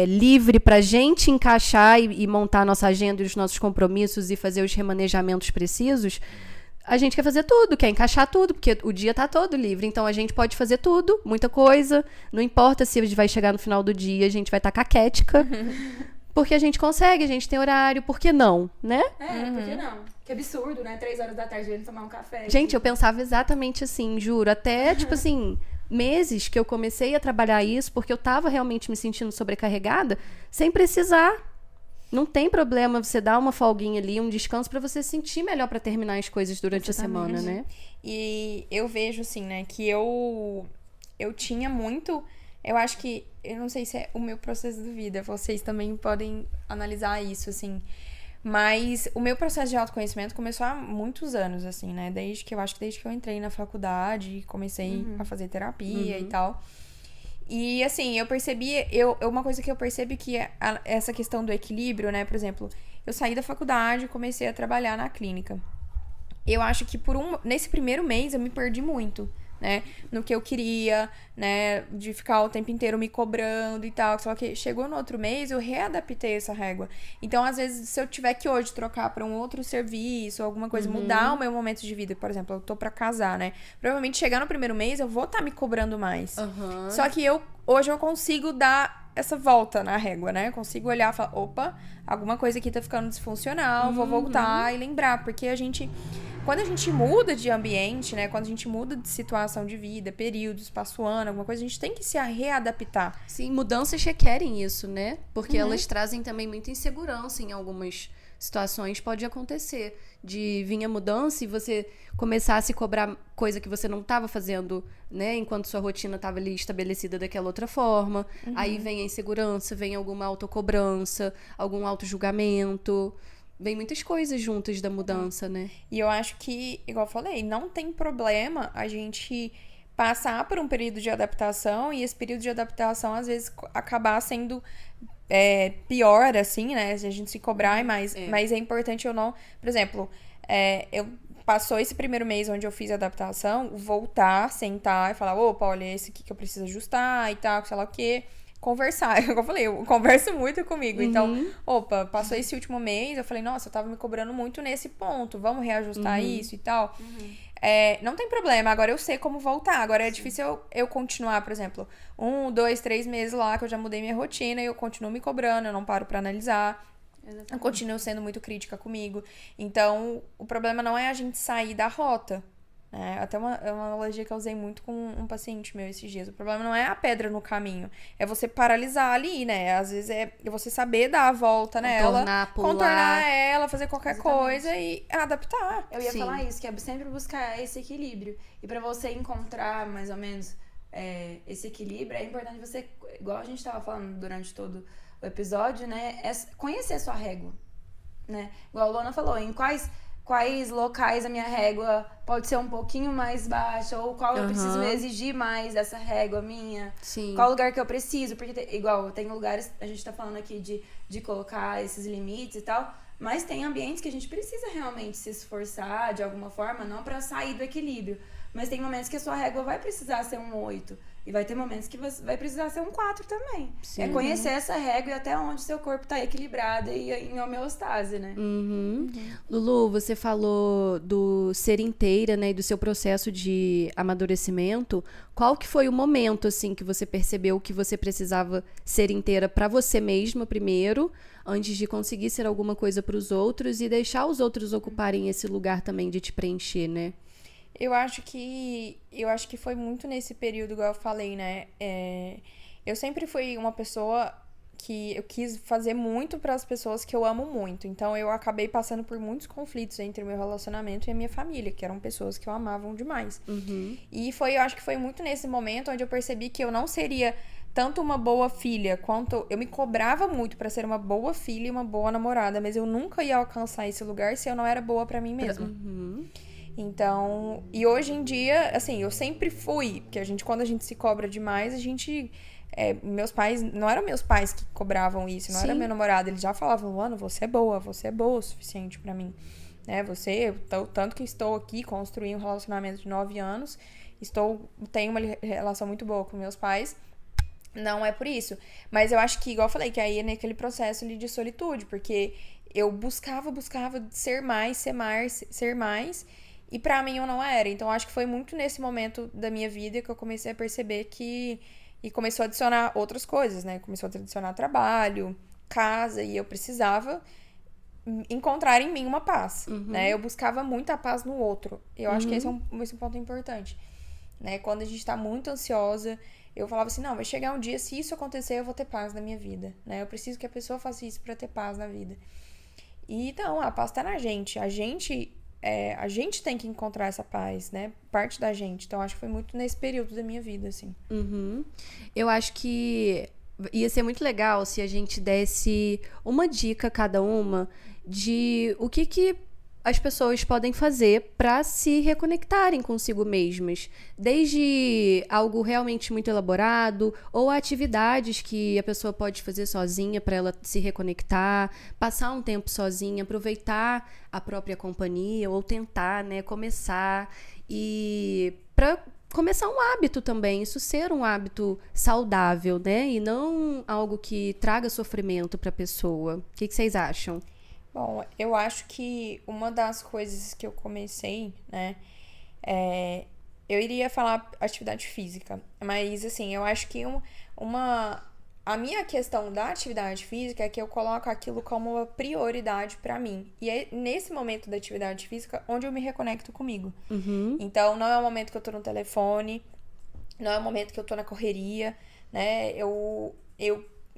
livre pra gente encaixar e montar a nossa agenda e os nossos compromissos e fazer os remanejamentos precisos, a gente quer fazer tudo, quer encaixar tudo, porque o dia tá todo livre. Então, a gente pode fazer tudo, muita coisa. Não importa se a gente vai chegar no final do dia, a gente vai estar caquética. Porque a gente consegue, a gente tem horário. Por que não, né? por que não? Que absurdo, né? 3 horas da tarde indo tomar um café. Gente, eu pensava exatamente assim, juro. Até, tipo assim, meses que eu comecei a trabalhar isso, porque eu tava realmente me sentindo sobrecarregada, sem precisar. Não tem problema você dar uma folguinha ali, um descanso pra você se sentir melhor pra terminar as coisas durante a semana, né? E eu vejo, assim, né, que eu tinha muito... Eu acho que... Eu não sei se é o meu processo de vida. Vocês também podem analisar isso, assim. Mas o meu processo de autoconhecimento começou há muitos anos, assim, né? Desde que eu entrei na faculdade, comecei a fazer terapia e tal. E, assim, eu percebi... uma coisa que eu percebo que é essa questão do equilíbrio, né? Por exemplo, eu saí da faculdade e comecei a trabalhar na clínica. Eu acho que nesse primeiro mês eu me perdi muito, né? No que eu queria, né? De ficar o tempo inteiro me cobrando e tal. Só que chegou no outro mês, eu readaptei essa régua. Então, às vezes, se eu tiver que hoje trocar pra um outro serviço, alguma coisa, mudar o meu momento de vida, por exemplo, eu tô pra casar, né? Provavelmente chegar no primeiro mês, eu vou estar me cobrando mais. Só que hoje eu consigo dar essa volta na régua, né? Eu consigo olhar e falar, opa, alguma coisa aqui tá ficando disfuncional, vou voltar e lembrar. Porque quando a gente muda de ambiente, né? Quando a gente muda de situação de vida, período, espaço, ano, alguma coisa, a gente tem que se readaptar. Sim, mudanças requerem isso, né? Porque elas trazem também muita insegurança em algumas situações. Pode acontecer de vir a mudança e você começar a se cobrar coisa que você não estava fazendo, né? Enquanto sua rotina estava ali estabelecida daquela outra forma. Aí vem a insegurança, vem alguma autocobrança, algum autojulgamento. Vem muitas coisas juntas da mudança, né? E eu acho que, igual eu falei, não tem problema a gente passar por um período de adaptação e esse período de adaptação, às vezes, acabar sendo pior, assim, né? Se a gente se cobrar mais. Mas é importante eu não... Por exemplo, passou esse primeiro mês onde eu fiz a adaptação, voltar, sentar e falar, opa, olha, esse aqui que eu preciso ajustar e tal, sei lá o quê. Conversar, como eu falei, eu converso muito comigo. Então, opa, passou esse último mês, eu falei, nossa, eu tava me cobrando muito nesse ponto, vamos reajustar isso e tal. Não tem problema, agora eu sei como voltar. Agora é difícil eu continuar, por exemplo, 1, 2, 3 meses lá que eu já mudei minha rotina e eu continuo me cobrando, eu não paro pra analisar. Eu continuo sendo muito crítica comigo. Então, o problema não é a gente sair da rota. Até uma analogia que eu usei muito com um paciente meu esses dias. O problema não é a pedra no caminho, é você paralisar ali, né? Às vezes é você saber dar a volta nela, contornar ela, fazer qualquer coisa e adaptar. Eu ia falar isso, que é sempre buscar esse equilíbrio. E pra você encontrar mais ou menos esse equilíbrio, é importante você, igual a gente tava falando durante todo o episódio, né? É conhecer a sua régua, né? Igual a Luana falou, em quais quais locais a minha régua pode ser um pouquinho mais baixa, ou qual eu preciso exigir mais dessa régua minha. Sim. Qual lugar que eu preciso, porque igual, tem lugares, a gente tá falando aqui de colocar esses limites e tal, mas tem ambientes que a gente precisa realmente se esforçar de alguma forma, não pra sair do equilíbrio. Mas tem momentos que a sua régua vai precisar ser um 8. E vai ter momentos que você vai precisar ser um 4 também. Sim. É conhecer essa régua e até onde seu corpo tá equilibrado e em homeostase, né? Lulu, você falou do ser inteira, né? E do seu processo de amadurecimento. Qual que foi o momento, assim, que você percebeu que você precisava ser inteira pra você mesma primeiro, antes de conseguir ser alguma coisa pros outros e deixar os outros ocuparem esse lugar também de te preencher, né? Eu acho que foi muito nesse período, igual eu falei, né? Eu sempre fui uma pessoa que eu quis fazer muito para as pessoas que eu amo muito. Então, eu acabei passando por muitos conflitos entre o meu relacionamento e a minha família, que eram pessoas que eu amavam demais. E eu acho que foi muito nesse momento onde eu percebi que eu não seria tanto uma boa filha, quanto eu me cobrava muito para ser uma boa filha e uma boa namorada, mas eu nunca ia alcançar esse lugar se eu não era boa para mim mesma. Então, e hoje em dia, assim, eu sempre fui, porque quando a gente se cobra demais, meus pais, não eram meus pais que cobravam isso, não era meu namorado, eles já falavam, Luana, você é boa o suficiente pra mim, né, tanto que estou aqui, construí um relacionamento de 9 anos, tenho uma relação muito boa com meus pais, não é por isso, mas eu acho que, igual eu falei, que aí é naquele processo ali de solitude, porque eu buscava ser mais, e pra mim eu não era. Então acho que foi muito nesse momento da minha vida que eu comecei a perceber e começou a adicionar outras coisas, né? Começou a adicionar trabalho, casa, e eu precisava encontrar em mim uma paz, né? Eu buscava muito a paz no outro. Eu acho que esse é um ponto importante, né? Quando a gente tá muito ansiosa, eu falava assim, não, vai chegar um dia, se isso acontecer, eu vou ter paz na minha vida, né? Eu preciso que a pessoa faça isso pra ter paz na vida. E então, a paz tá na gente. A gente tem que encontrar essa paz, né? Parte da gente. Então, acho que foi muito nesse período da minha vida, assim. Eu acho que ia ser muito legal se a gente desse uma dica cada uma de o que as pessoas podem fazer para se reconectarem consigo mesmas. Desde algo realmente muito elaborado ou atividades que a pessoa pode fazer sozinha para ela se reconectar, passar um tempo sozinha, aproveitar a própria companhia ou tentar, né, começar. E para começar um hábito também, isso ser um hábito saudável, né? E não algo que traga sofrimento para a pessoa. O que vocês acham? Bom, eu acho que uma das coisas que eu comecei, né, eu iria falar atividade física, mas, assim, eu acho que a minha questão da atividade física é que eu coloco aquilo como uma prioridade pra mim, e é nesse momento da atividade física onde eu me reconecto comigo. Então, não é o momento que eu tô no telefone, não é o momento que eu tô na correria, né, eu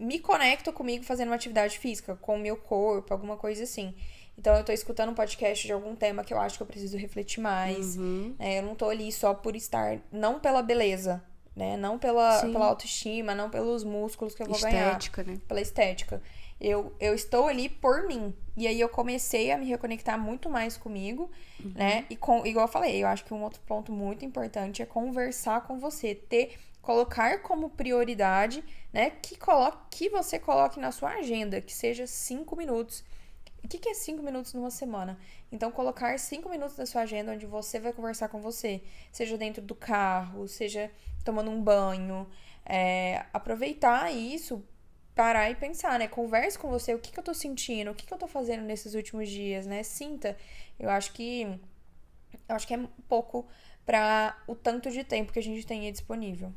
me conecto comigo fazendo uma atividade física, com o meu corpo, alguma coisa assim. Então, eu tô escutando um podcast de algum tema que eu acho que eu preciso refletir mais. Eu não tô ali só por estar, não pela beleza, né? Não pela autoestima, não pelos músculos que eu vou ganhar. Estética, né? Pela estética. Eu estou ali por mim. E aí, eu comecei a me reconectar muito mais comigo, né? E igual eu falei, eu acho que um outro ponto muito importante é conversar com você. Colocar como prioridade, né, que você coloque na sua agenda, que seja 5 minutos. O que é 5 minutos numa semana? Então, colocar 5 minutos na sua agenda onde você vai conversar com você, seja dentro do carro, seja tomando um banho, aproveitar isso, parar e pensar, né, converse com você, o que eu tô sentindo, o que eu tô fazendo nesses últimos dias, né, sinta. Eu acho que é um pouco para o tanto de tempo que a gente tem aí disponível.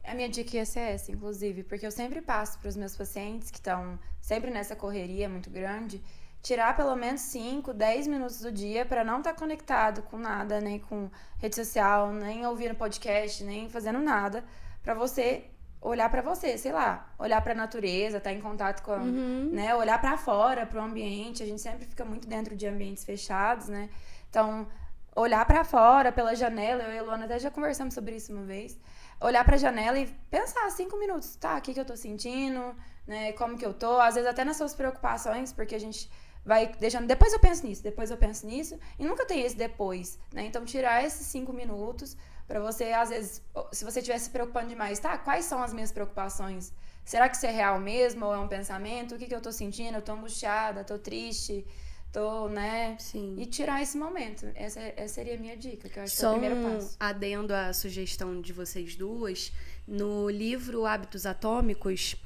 A minha dica ia ser essa, inclusive, porque eu sempre passo para os meus pacientes que estão sempre nessa correria muito grande, tirar pelo menos 5, 10 minutos do dia para não estar conectado com nada, nem com rede social, nem ouvindo podcast, nem fazendo nada, para você olhar para você, sei lá, olhar para a natureza, estar em contato com, né, olhar para fora, para o ambiente. A gente sempre fica muito dentro de ambientes fechados, né? Então, olhar para fora, pela janela, eu e a Luana até já conversamos sobre isso uma vez. Olhar pra janela e pensar 5 minutos, tá? O que eu tô sentindo, né? Como que eu tô? Às vezes até nas suas preocupações, porque a gente vai deixando, depois eu penso nisso, e nunca tem esse depois, né? Então, tirar esses 5 minutos pra você, às vezes, se você estiver se preocupando demais, tá? Quais são as minhas preocupações? Será que isso é real mesmo ou é um pensamento? O que eu tô sentindo? Eu tô angustiada, tô triste, tô, né? Sim. E tirar esse momento. Essa seria a minha dica, que eu acho que é Só o primeiro passo. adendo à sugestão de vocês duas, no livro Hábitos Atômicos,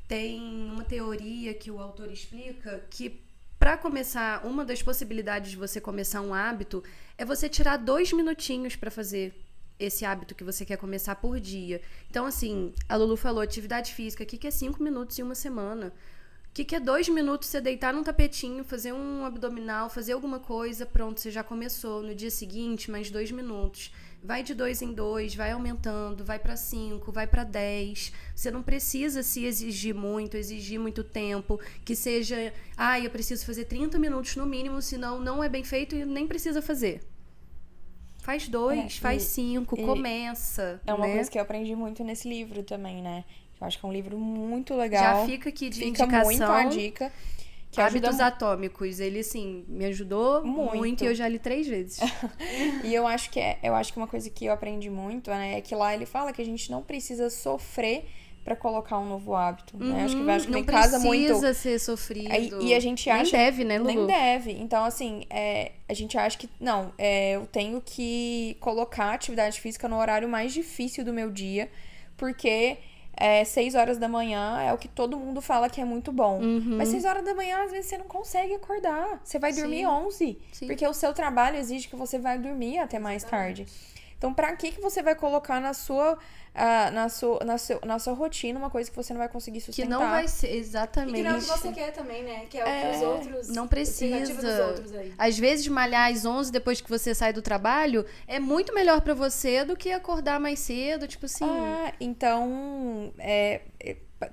tem uma teoria que o autor explica que para começar, uma das possibilidades de você começar um hábito é você tirar 2 minutinhos para fazer esse hábito que você quer começar por dia. Então, assim, a Lulu falou atividade física, o que é 5 minutos em uma semana? O que é 2 minutos você deitar num tapetinho, fazer um abdominal, fazer alguma coisa, pronto, você já começou. No dia seguinte, mais 2 minutos. Vai de 2 em 2, vai aumentando, vai para 5, vai para 10. Você não precisa se exigir muito tempo, que seja, eu preciso fazer 30 minutos no mínimo, senão não é bem feito e nem precisa fazer. Faz 2, faz 5, começa. É uma né? coisa que eu aprendi muito nesse livro também, né? Eu acho que é um livro muito legal. Já fica aqui de indicação. Muito a dica. Que Hábitos Atômicos, ele, assim, me ajudou muito e eu já li 3 vezes. E eu acho que uma coisa que eu aprendi muito, né, é que lá ele fala que a gente não precisa sofrer pra colocar um novo hábito, né? Acho que não casa muito. Não precisa ser sofrido. E a gente acha... Nem deve, né, Lulu? Nem deve. Então, assim, a gente acha que... Não, eu tenho que colocar atividade física no horário mais difícil do meu dia, porque... 6 horas da manhã é o que todo mundo fala que é muito bom. Mas 6 horas da manhã, às vezes, você não consegue acordar. Você vai dormir 11. Sim. Porque o seu trabalho exige que você vai dormir até mais tarde. Então, pra que você vai colocar na sua rotina uma coisa que você não vai conseguir sustentar? Que não vai ser, exatamente. E que não é o que você quer também, né? Que é o que os outros... Não precisa. Dos outros aí. Às vezes, malhar às 11 depois que você sai do trabalho é muito melhor pra você do que acordar mais cedo, tipo assim... Então,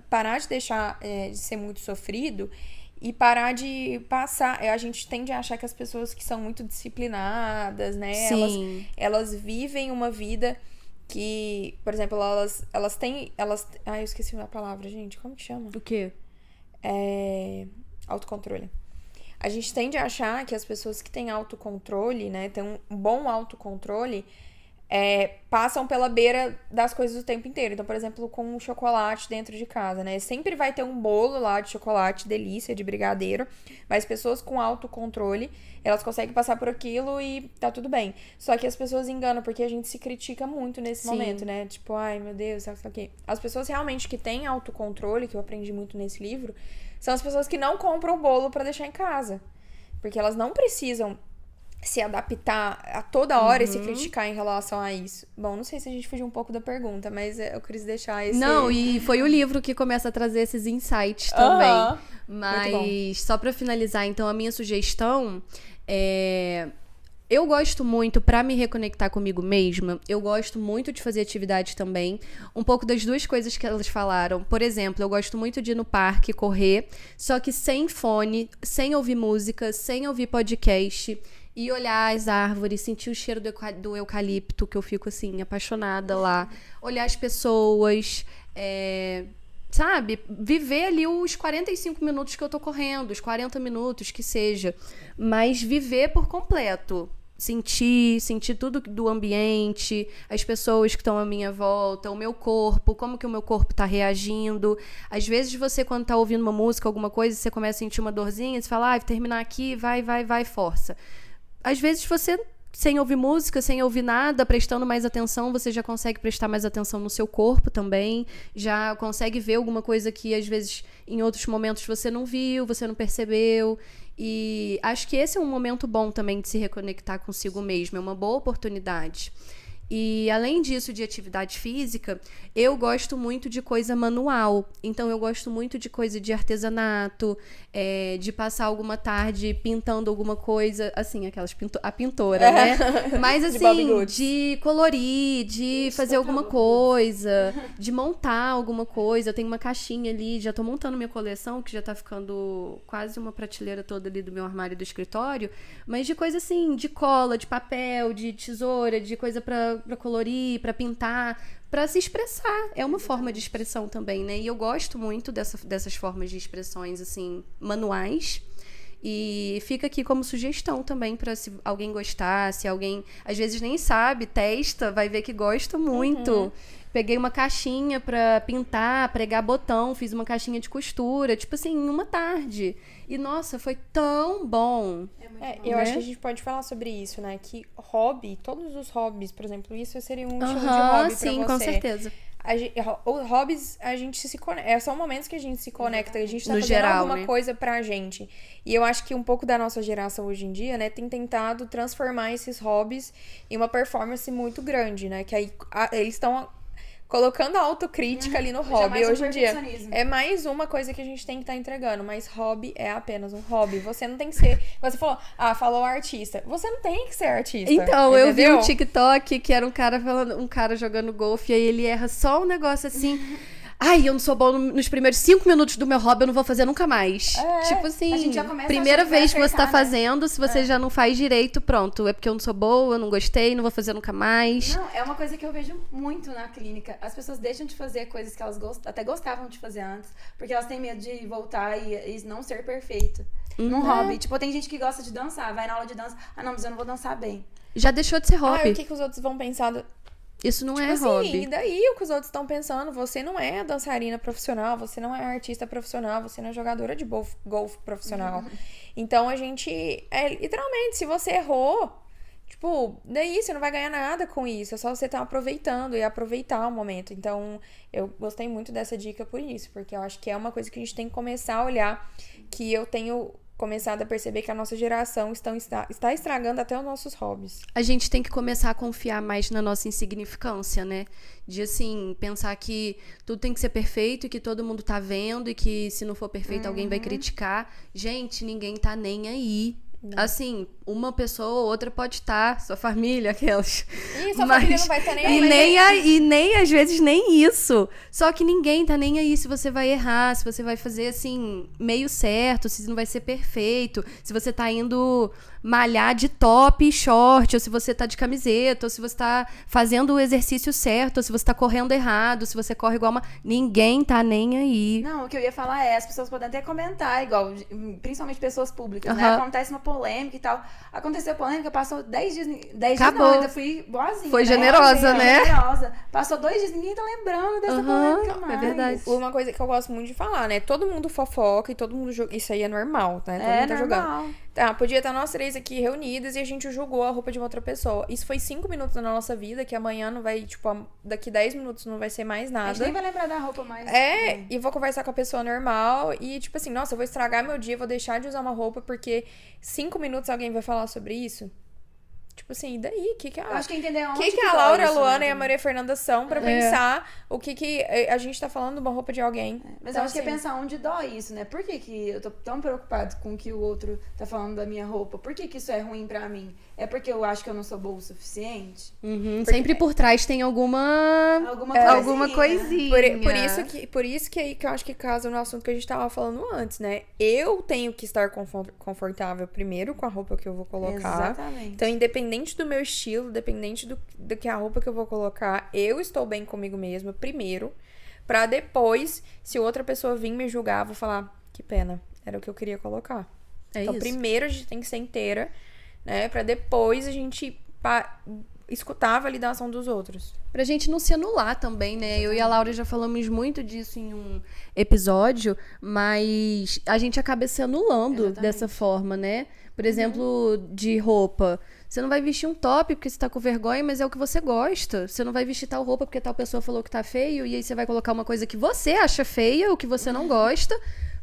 parar de deixar de ser muito sofrido... E parar de passar... A gente tende a achar que as pessoas que são muito disciplinadas, né? Sim. Elas vivem uma vida que... Por exemplo, elas têm... eu esqueci a palavra, gente. Como que chama? O quê? Autocontrole. A gente tende a achar que as pessoas que têm autocontrole, né? Têm um bom autocontrole... passam pela beira das coisas o tempo inteiro. Então, por exemplo, com um chocolate dentro de casa, né? Sempre vai ter um bolo lá de chocolate, delícia, de brigadeiro. Mas pessoas com autocontrole, elas conseguem passar por aquilo e tá tudo bem. Só que as pessoas enganam, porque a gente se critica muito nesse momento, né? Tipo, ai, meu Deus, sabe o que? As pessoas realmente que têm autocontrole, que eu aprendi muito nesse livro, são as pessoas que não compram o bolo pra deixar em casa. Porque elas não precisam se adaptar a toda hora e se criticar em relação a isso. Bom, não sei se a gente fugiu um pouco da pergunta, mas eu quis deixar esse... Não, e foi o livro que começa a trazer esses insights também. Mas, só pra finalizar, então, a minha sugestão é... Eu gosto muito, pra me reconectar comigo mesma, eu gosto muito de fazer atividade também. Um pouco das duas coisas que elas falaram. Por exemplo, eu gosto muito de ir no parque, correr, só que sem fone, sem ouvir música, sem ouvir podcast... E olhar as árvores, sentir o cheiro do eucalipto, que eu fico, assim, apaixonada lá. Olhar as pessoas, sabe? Viver ali os 45 minutos que eu tô correndo, os 40 minutos que seja. Mas viver por completo. Sentir tudo do ambiente, as pessoas que estão à minha volta, o meu corpo, como que o meu corpo tá reagindo. Às vezes você, quando tá ouvindo uma música, alguma coisa, você começa a sentir uma dorzinha, você fala, vou terminar aqui, vai, força. Às vezes você, sem ouvir música, sem ouvir nada, prestando mais atenção, você já consegue prestar mais atenção no seu corpo também, já consegue ver alguma coisa que às vezes em outros momentos você não viu, você não percebeu. E acho que esse é um momento bom também de se reconectar consigo mesmo, é uma boa oportunidade. E além disso, de atividade física, eu gosto muito de coisa manual. Então eu gosto muito de coisa de artesanato, de passar alguma tarde pintando alguma coisa, assim, a pintora, né? Mas assim, de colorir, de fazer alguma coisa, de montar alguma coisa. Eu tenho uma caixinha ali, já tô montando minha coleção, que já tá ficando quase uma prateleira toda ali do meu armário do escritório, mas de coisa assim, de cola, de papel, de tesoura, de coisa pra colorir, pra pintar, pra se expressar. É uma forma de expressão também, né? E eu gosto muito dessas formas de expressões, assim, manuais. E fica aqui como sugestão também para se alguém gostar, se alguém às vezes nem sabe, testa, vai ver que gosta muito. Peguei uma caixinha pra pintar, pregar botão, fiz uma caixinha de costura, tipo assim, em uma tarde. E nossa, foi tão bom. Eu né? acho que a gente pode falar sobre isso, né? Que hobby, todos os hobbies, por exemplo, isso seria um estilo de Aham, hobby sim, pra com você. certeza. Os hobbies, a gente se conecta. São momentos que a gente se conecta, a gente tá No fazendo geral, alguma né? coisa pra gente. E eu acho que um pouco da nossa geração hoje em dia, né, tem tentado transformar esses hobbies em uma performance muito grande, né? Que aí eles estão colocando a autocrítica ali no hobby mais um hoje em dia. perfeccionismo. É mais uma coisa que a gente tem que estar entregando, mas hobby é apenas um hobby. Você não tem que ser. Você falou artista. Você não tem que ser artista. Então, eu vi entendeu? um TikTok que era um cara jogando golfe, e aí ele erra só um negócio assim. Ai, eu não sou bom nos primeiros 5 minutos do meu hobby, eu não vou fazer nunca mais. Tipo assim, a gente já começa primeira achando que vai vez que você tá acertar, né? fazendo, se você já não faz direito, pronto. É porque eu não sou boa, eu não gostei, não vou fazer nunca mais. Não, é uma coisa que eu vejo muito na clínica. As pessoas deixam de fazer coisas que elas até gostavam de fazer antes, porque elas têm medo de voltar e não ser perfeito. Num hobby. Tipo, tem gente que gosta de dançar, vai na aula de dança. Ah, não, mas eu não vou dançar bem. Já deixou de ser Ah, hobby. o que os outros vão pensar? Isso não Tipo é assim, hobby. e daí o que os outros estão pensando? Você não é dançarina profissional, você não é artista profissional, você não é jogadora de golfe profissional. Então a gente, literalmente, se você errou, tipo, daí você não vai ganhar nada com isso, é só você estar aproveitando e aproveitar o momento. Então eu gostei muito dessa dica por isso, porque eu acho que é uma coisa que a gente tem que começar a olhar, que eu tenho começado a perceber que a nossa geração está estragando até os nossos hobbies. A gente tem que começar a confiar mais na nossa insignificância, né? De, assim, pensar que tudo tem que ser perfeito e que todo mundo tá vendo e que se não for perfeito alguém vai criticar. Gente, ninguém tá nem aí. Assim, uma pessoa ou outra pode estar, sua família, aquelas. E sua família não vai estar nem aí. E nem, às vezes, nem isso. Só que ninguém tá nem aí se você vai errar, se você vai fazer, assim, meio certo, se não vai ser perfeito, se você tá indo malhar de top e short, ou se você tá de camiseta, ou se você tá fazendo o exercício certo, ou se você tá correndo errado, se você corre igual uma... Ninguém tá nem aí. Não, o que eu ia falar é, as pessoas podem até comentar, igual, principalmente pessoas públicas, né? Acontece uma polêmica e tal. Aconteceu polêmica, passou 10 dias... 10 Acabou. dias não, ainda fui boazinha, Foi né? generosa, né? Generosa. Passou 2 dias, ninguém tá lembrando dessa polêmica mais. É verdade. Uma coisa que eu gosto muito de falar, né? Todo mundo fofoca e todo mundo joga. Isso aí é normal, né? Todo mundo tá normal. jogando. Tá, podia estar nós 3 aqui reunidas e a gente julgou a roupa de uma outra pessoa. Isso foi 5 minutos na nossa vida, que amanhã não vai, tipo, daqui 10 minutos não vai ser mais A gente nem nada. vai lembrar da roupa mais. E vou conversar com a pessoa normal e, tipo assim, nossa, eu vou estragar meu dia, vou deixar de usar uma roupa porque 5 minutos alguém vai falar sobre isso. Tipo assim, e daí? O que Eu acho que entender onde que a dói Laura, a isso, Luana né? e a Maria Fernanda são pra pensar o que a gente tá falando de uma roupa de alguém. Mas Então, eu acho que é assim, pensar onde dói isso, né? Por que eu tô tão preocupado com o que o outro tá falando da minha roupa? Por que isso é ruim pra mim? É porque eu acho que eu não sou boa o suficiente? Sempre por trás tem alguma coisinha. Por isso que aí que eu acho que casa no assunto que a gente tava falando antes, né? Eu tenho que estar confortável primeiro com a roupa que eu vou colocar. Exatamente. Então, independente do meu estilo, independente do que a roupa que eu vou colocar, eu estou bem comigo mesma primeiro, pra depois, se outra pessoa vir me julgar, eu vou falar, que pena, era o que eu queria colocar. Então, isso. primeiro a gente tem que ser inteira, né? Pra depois a gente escutar a validação dos outros. Pra gente não se anular também, né? Eu e a Laura já falamos muito disso em um episódio, mas a gente acaba se anulando dessa forma, né? Por exemplo, de roupa. Você não vai vestir um top porque você tá com vergonha, mas é o que você gosta. Você não vai vestir tal roupa porque tal pessoa falou que tá feio, e aí você vai colocar uma coisa que você acha feia, ou que você não gosta,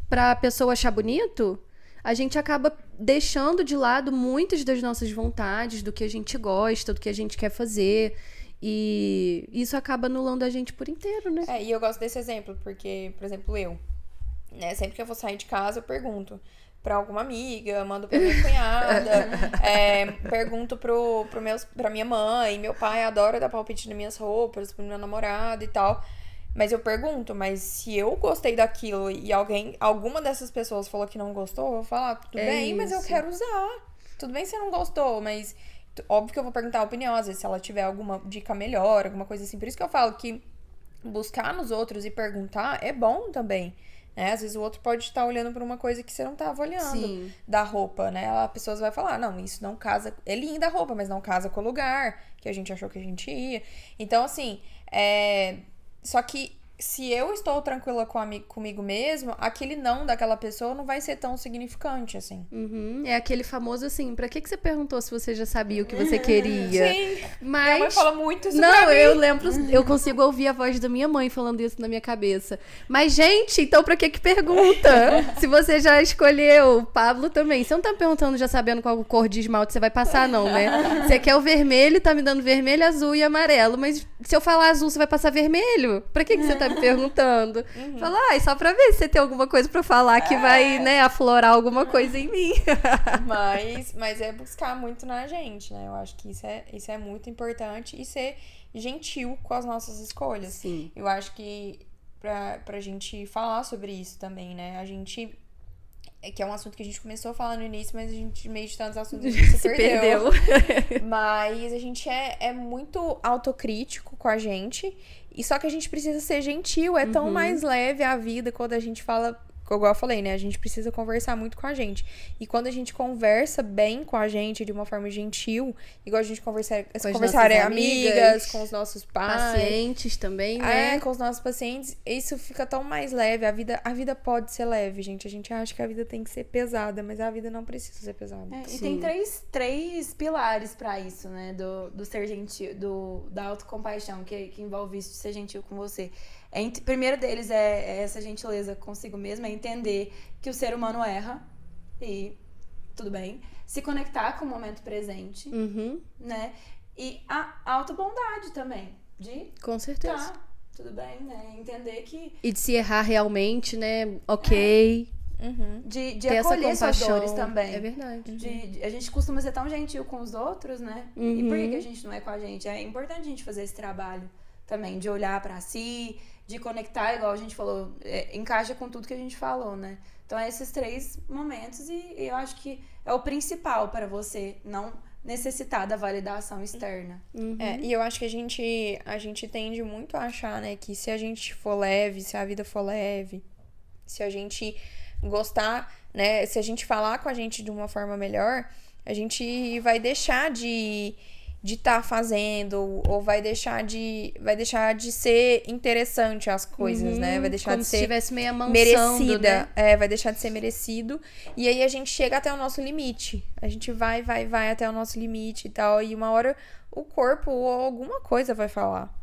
pra pessoa achar bonito. A gente acaba deixando de lado muitas das nossas vontades, do que a gente gosta, do que a gente quer fazer. E isso acaba anulando a gente por inteiro, né? E eu gosto desse exemplo, porque, por exemplo, eu, né, sempre que eu vou sair de casa, eu pergunto pra alguma amiga, mando pra minha cunhada, pergunto pra minha mãe, meu pai adora dar palpite nas minhas roupas, pro meu namorado e tal. Mas eu pergunto, mas se eu gostei daquilo e alguma dessas pessoas falou que não gostou, eu vou falar, tudo bem, mas eu quero usar. Tudo bem se você não gostou, mas óbvio que eu vou perguntar a opinião, às vezes se ela tiver alguma dica melhor, alguma coisa assim. Por isso que eu falo que buscar nos outros e perguntar é bom também, né? Às vezes o outro pode estar olhando pra uma coisa que você não tava olhando. Sim. Da roupa, né? A pessoa vai falar, não, isso não casa... É linda a roupa, mas não casa com o lugar que a gente achou que a gente ia. Então, assim, só que se eu estou tranquila comigo mesmo, aquele não daquela pessoa não vai ser tão significante, assim. Uhum. É aquele famoso assim, pra que você perguntou se você já sabia o que você queria? Sim. Mas... Minha mãe fala muito isso Não, pra mim. eu lembro, eu consigo ouvir a voz da minha mãe falando isso na minha cabeça. Mas, gente, então pra que pergunta? Se você já escolheu, Pablo também. Você não tá me perguntando já sabendo qual cor de esmalte você vai passar, não, né? Você quer o vermelho, tá me dando vermelho, azul e amarelo. Mas se eu falar azul, você vai passar vermelho? Pra que você tá me perguntando? Fala, só pra ver se você tem alguma coisa pra falar que vai, né, aflorar alguma coisa em mim. Mas é buscar muito na gente, né? Eu acho que isso é muito importante e ser gentil com as nossas escolhas. Sim. Eu acho que pra gente falar sobre isso também, né? A gente... que é um assunto que a gente começou a falar no início, mas a gente, meio de tantos assuntos, a gente se perdeu. Mas a gente é muito autocrítico com a gente. E só que a gente precisa ser gentil. É tão mais leve a vida quando a gente fala... Igual eu falei, né? A gente precisa conversar muito com a gente. E quando a gente conversa bem com a gente, de uma forma gentil, igual a gente conversar amigas, com os nossos pais. Pacientes também, né? Com os nossos pacientes. Isso fica tão mais leve. A vida pode ser leve, gente. A gente acha que a vida tem que ser pesada, mas a vida não precisa ser pesada. E tem três pilares pra isso, né? Do ser gentil, da autocompaixão, que envolve isso de ser gentil com você. Primeiro deles é essa gentileza consigo mesmo, é entender que o ser humano erra e tudo bem. Se conectar com o momento presente, né? E a autobondade também, Com certeza. Tá, tudo bem, né? Entender que... E de se errar realmente, né? Ok. De Ter essa acolher suas compaixão. dores também. É verdade. A gente costuma ser tão gentil com os outros, né? E por que a gente não é com a gente? É importante a gente fazer esse trabalho também, de olhar pra si, de conectar, igual a gente falou, encaixa com tudo que a gente falou, né? Então, esses 3 momentos e eu acho que é o principal para você não necessitar da validação externa. E eu acho que a gente tende muito a achar, né, que se a gente for leve, se a vida for leve, se a gente gostar, né, se a gente falar com a gente de uma forma melhor, a gente vai deixar de estar fazendo, ou vai deixar de ser interessante as coisas, né? Vai deixar Como de se ser estivesse meio amansando, merecida. né? Vai deixar de ser merecido. E aí a gente chega até o nosso limite. A gente vai até o nosso limite e tal. E uma hora o corpo ou alguma coisa vai falar.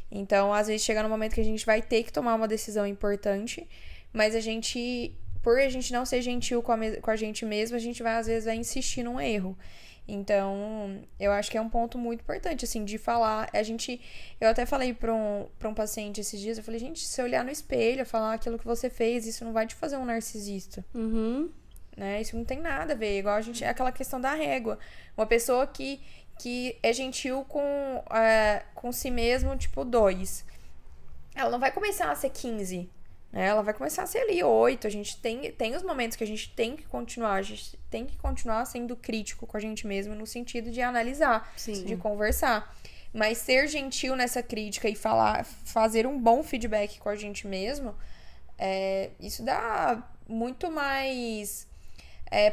Então, às vezes, chega no momento que a gente vai ter que tomar uma decisão importante, mas por a gente não ser gentil com a gente mesmo, a gente às vezes vai insistir num erro. Então, eu acho que é um ponto muito importante, assim, de falar. Eu até falei pra um paciente esses dias, eu falei, gente, se você olhar no espelho, falar aquilo que você fez, isso não vai te fazer um narcisista. Né? Isso não tem nada a ver. Igual é aquela questão da régua. Uma pessoa que é gentil com si mesmo, tipo, 2. Ela não vai começar a ser 15. Ela vai começar a ser ali 8. A gente tem os momentos que a gente tem que continuar. A gente tem que continuar sendo crítico com a gente mesmo, no sentido de analisar, de conversar. Mas ser gentil nessa crítica e fazer um bom feedback com a gente mesmo, isso dá muito mais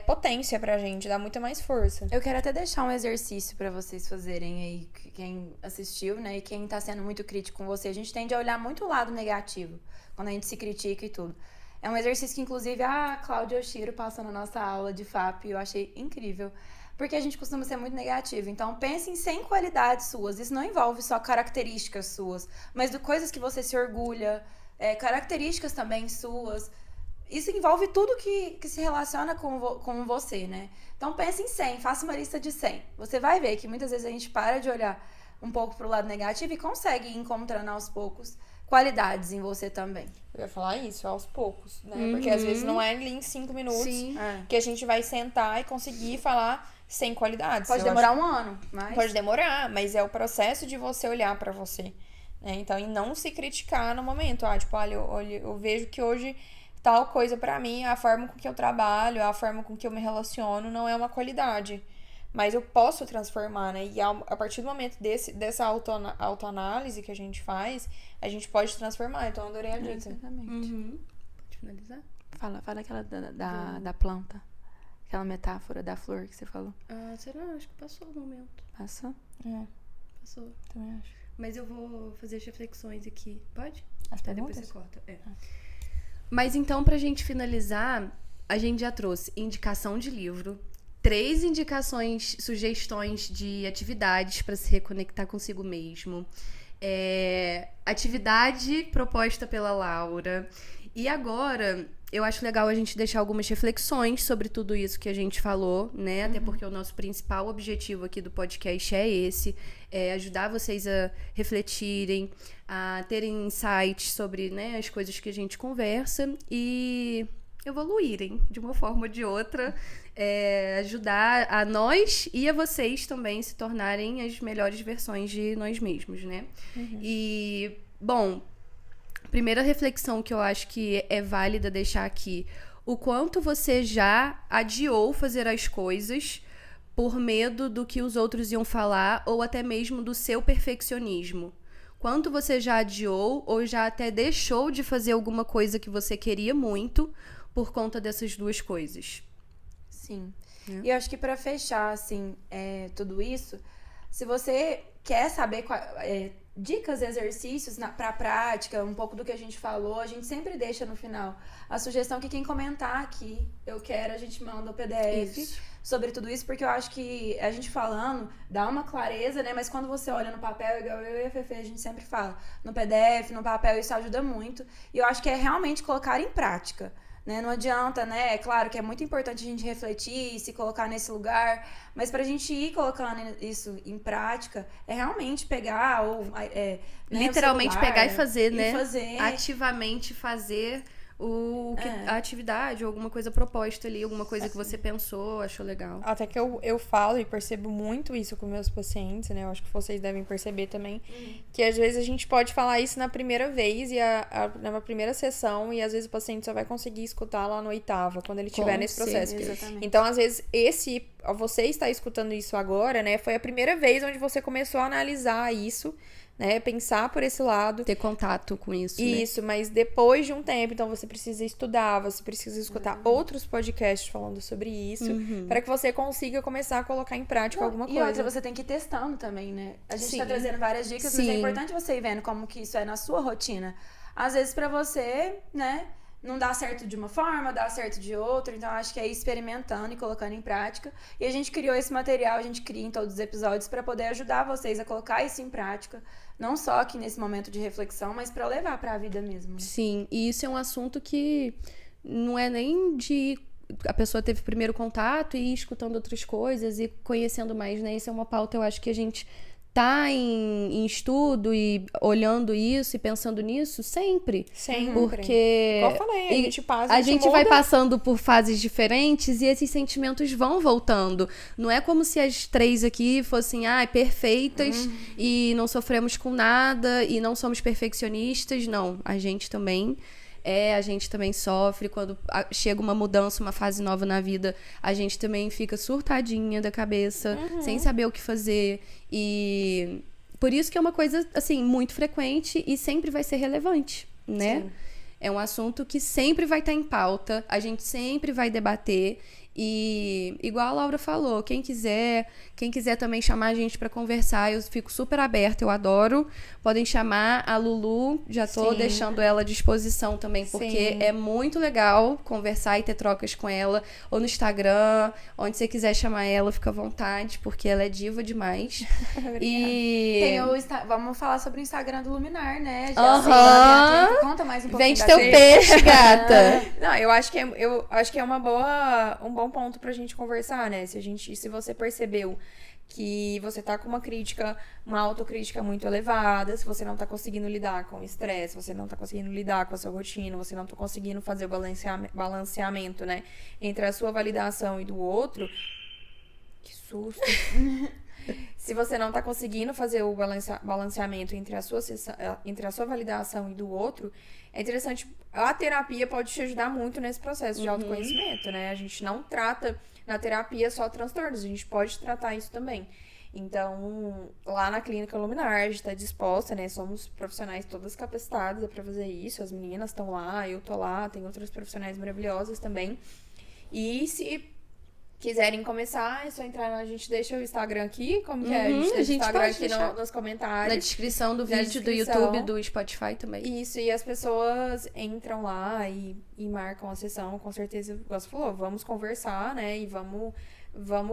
potência pra gente, dá muita mais força. Eu quero até deixar um exercício pra vocês fazerem aí, quem assistiu, né? E quem tá sendo muito crítico com você. A gente tende a olhar muito o lado negativo quando a gente se critica e tudo. É um exercício que, inclusive, a Cláudia Oshiro passou na nossa aula de FAP e eu achei incrível. Porque a gente costuma ser muito negativo. Então, pense em 100 qualidades suas. Isso não envolve só características suas, mas de coisas que você se orgulha, características também suas. Isso envolve tudo que se relaciona com você, né? Então, pense em 100, faça uma lista de 100. Você vai ver que muitas vezes a gente para de olhar um pouco pro lado negativo e consegue ir encontrando aos poucos qualidades em você também. Eu ia falar isso, aos poucos, né? Porque às vezes não é ali em 5 minutos que a gente vai sentar e conseguir falar 100 qualidades. Pode demorar um ano, mas... Pode demorar, mas é o processo de você olhar pra você, né? Então, e não se criticar no momento. Tipo, olha, eu vejo que hoje tal coisa pra mim, a forma com que eu trabalho, a forma com que eu me relaciono não é uma qualidade. Mas eu posso transformar, né? E a partir do momento dessa autoanálise que a gente faz, a gente pode transformar. Então, eu adorei a dica. Exatamente. finalizar? Fala aquela da planta. Aquela metáfora da flor que você falou. Ah, será? Acho que passou o momento. Passou? Passou. Também acho. Mas eu vou fazer as reflexões aqui. Pode? As Depois perguntas? você corta. Mas então, pra gente finalizar, a gente já trouxe indicação de livro, 3 indicações, sugestões de atividades para se reconectar consigo mesmo, atividade proposta pela Laura. E agora, eu acho legal a gente deixar algumas reflexões sobre tudo isso que a gente falou, né? Até porque o nosso principal objetivo aqui do podcast é esse, ajudar vocês a refletirem, a terem insights sobre, né, as coisas que a gente conversa e evoluírem de uma forma ou de outra, ajudar a nós e a vocês também se tornarem as melhores versões de nós mesmos, né? E, bom, primeira reflexão que eu acho que é válida deixar aqui, o quanto você já adiou fazer as coisas por medo do que os outros iam falar ou até mesmo do seu perfeccionismo. Quanto você já adiou ou já até deixou de fazer alguma coisa que você queria muito por conta dessas duas coisas. Sim. E eu acho que pra fechar, assim, tudo isso, se você quer saber dicas, exercícios pra prática, um pouco do que a gente falou, a gente sempre deixa no final a sugestão que quem comentar aqui, a gente manda o PDF sobre tudo isso, porque eu acho que a gente falando dá uma clareza, né? Mas quando você olha no papel, igual eu e a Fefe, a gente sempre fala, no PDF, no papel, isso ajuda muito. E eu acho que é realmente colocar em prática. Né? Não adianta, né? É claro que é muito importante a gente refletir, se colocar nesse lugar, mas pra gente ir colocando isso em prática, é realmente pegar literalmente celular, pegar e fazer, né? Fazer. Ativamente fazer a atividade, ou alguma coisa proposta ali, alguma coisa que você pensou, achou legal. Até que eu falo e percebo muito isso com meus pacientes, né? Eu acho que vocês devem perceber também. Que às vezes a gente pode falar isso na primeira vez e na primeira sessão, e às vezes o paciente só vai conseguir escutar lá no 8º, quando ele estiver nesse processo. Exatamente. Então, às vezes, você está escutando isso agora, né? Foi a primeira vez onde você começou a analisar isso, né? Pensar por esse lado. Ter contato com isso, Isso, né? Mas depois de um tempo, então você precisa estudar, você precisa escutar outros podcasts falando sobre isso, para que você consiga começar a colocar em prática alguma coisa. E outra, você tem que ir testando também, né? A gente tá trazendo várias dicas, Sim. mas é importante você ir vendo como que isso é na sua rotina. Às vezes pra você, né, não dá certo de uma forma, dá certo de outra, então acho que é ir experimentando e colocando em prática. E a gente criou esse material, a gente cria em todos os episódios para poder ajudar vocês a colocar isso em prática, não só aqui nesse momento de reflexão, mas para levar para a vida mesmo. Sim, e isso é um assunto que não é nem de a pessoa teve primeiro contato e ir escutando outras coisas e conhecendo mais, né? Isso é uma pauta, eu acho que a gente tá em estudo e olhando isso e pensando nisso sempre. Sempre. Porque Igual eu falei, a gente vai muda. passando por fases diferentes e esses sentimentos vão voltando. Não é como se as 3 aqui fossem perfeitas e não sofremos com nada e não somos perfeccionistas. Não, a gente também sofre. Quando chega uma mudança, uma fase nova na vida, a gente também fica surtadinha da cabeça, sem saber o que fazer. E por isso que é uma coisa, assim, muito frequente e sempre vai ser relevante, né? Sim. É um assunto que sempre vai estar em pauta, a gente sempre vai debater. E igual a Laura falou, quem quiser também chamar a gente pra conversar, eu fico super aberta, eu adoro. Podem chamar a Lulu, já tô deixando ela à disposição também, porque é muito legal conversar e ter trocas com ela, ou no Instagram, onde você quiser chamar ela, fica à vontade, porque ela é diva demais. E vamos falar sobre o Instagram do Luminar, né? Conta mais um pouquinho. Vende teu peixe, gata. Não, eu acho que é um bom ponto pra gente conversar, né? Se você percebeu que você tá com uma autocrítica muito elevada, se você não tá conseguindo lidar com o estresse, você não tá conseguindo lidar com a sua rotina, você não tá conseguindo fazer o balanceamento, né? Entre a sua validação e do outro. Que susto! Se você não tá conseguindo fazer o balanceamento entre a sua validação e do outro, é interessante. A terapia pode te ajudar muito nesse processo de autoconhecimento, né? A gente não trata na terapia só transtornos, a gente pode tratar isso também. Então, lá na Clínica Luminar, a gente tá disposta, né? Somos profissionais todas capacitadas pra fazer isso. As meninas estão lá, eu tô lá, tem outros profissionais maravilhosos também. E se quiserem começar, é só entrar, a gente deixa o Instagram aqui, como que é? A gente deixa o Instagram aqui nos comentários. Na descrição do vídeo do YouTube, do Spotify também. Isso, e as pessoas entram lá e marcam a sessão, com certeza, como você falou, vamos conversar, né, e vamos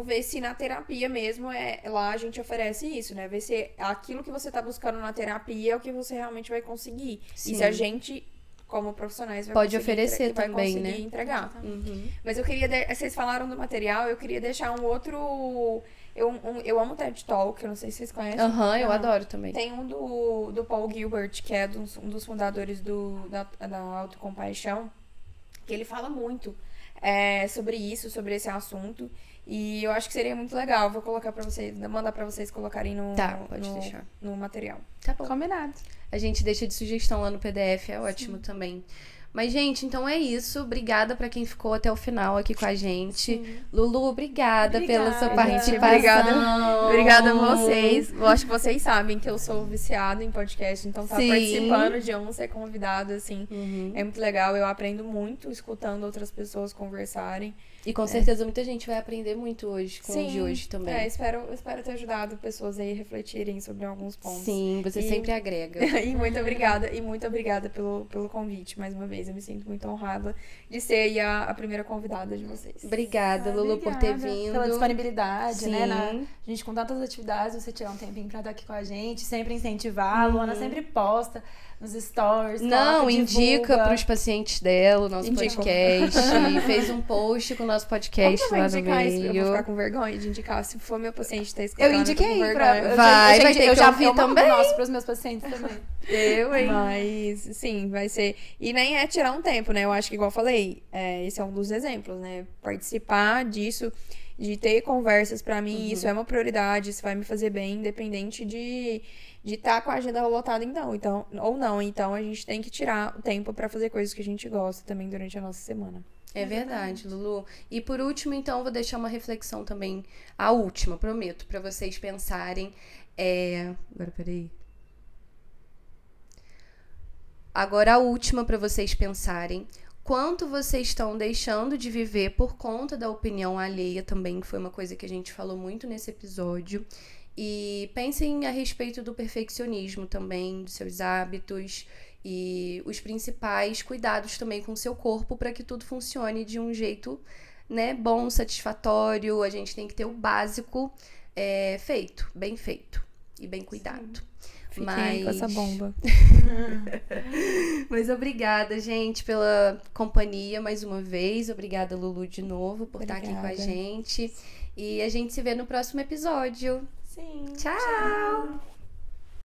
ver se na terapia mesmo, lá a gente oferece isso, né, ver se aquilo que você tá buscando na terapia é o que você realmente vai conseguir. Sim. E se a gente, como profissionais, pode oferecer vai também, conseguir né? entregar. Uhum. Mas eu queria, vocês falaram do material, eu queria deixar um outro, eu amo TED Talk, eu não sei se vocês conhecem. Eu adoro também. Tem um do Paul Gilbert, que é um dos fundadores da autocompaixão, que ele fala muito sobre isso, sobre esse assunto. E eu acho que seria muito legal. Vou colocar pra vocês, mandar pra vocês colocarem pode deixar. No material. Tá bom. Combinado. A gente deixa de sugestão lá no PDF, é ótimo também. Mas, gente, então é isso. Obrigada pra quem ficou até o final aqui com a gente. Sim. Lulu, obrigada pela sua participação. Obrigada a vocês. Eu acho que vocês sabem que eu sou viciada em podcast, então tá participando de ser convidada, assim, é muito legal. Eu aprendo muito escutando outras pessoas conversarem. E com certeza muita gente vai aprender muito hoje com o de hoje também. Espero ter ajudado pessoas aí a refletirem sobre alguns pontos. Sim, você sempre agrega. E muito obrigada pelo convite mais uma vez. Eu me sinto muito honrada de ser aí a primeira convidada de vocês. Obrigada, Lulu, por ter vindo. Pela disponibilidade, né? A gente com tantas atividades, você tirar um tempinho pra estar aqui com a gente, sempre incentivar. A Luana sempre posta nos stories. Não, indica pros pacientes dela o nosso podcast. Fez um post com o nosso podcast lá no meio. Eu vou ficar com vergonha de indicar. Se for meu paciente tá escutando, eu indiquei vai ter que ouvir também. Nossa, pros meus pacientes também. Mas, sim, vai ser... E nem é tirar um tempo, né? Eu acho que, igual eu falei, esse é um dos exemplos, né? Participar disso, de ter conversas, pra mim, isso é uma prioridade, isso vai me fazer bem, independente de estar com a agenda lotada, então, ou não. Então, a gente tem que tirar o tempo pra fazer coisas que a gente gosta também durante a nossa semana. É verdade, Lulu. E por último, então, vou deixar uma reflexão também, a última, prometo, pra vocês pensarem. Agora a última pra vocês pensarem. Quanto vocês estão deixando de viver por conta da opinião alheia também, que foi uma coisa que a gente falou muito nesse episódio. E pensem a respeito do perfeccionismo também, dos seus hábitos e os principais cuidados também com o seu corpo para que tudo funcione de um jeito, né, bom, satisfatório. A gente tem que ter o básico feito, bem feito e bem cuidado. Fiquem com essa bomba. Mas obrigada, gente, pela companhia mais uma vez. Obrigada, Lulu, de novo, por estar aqui com a gente. E a gente se vê no próximo episódio. Sim. Tchau!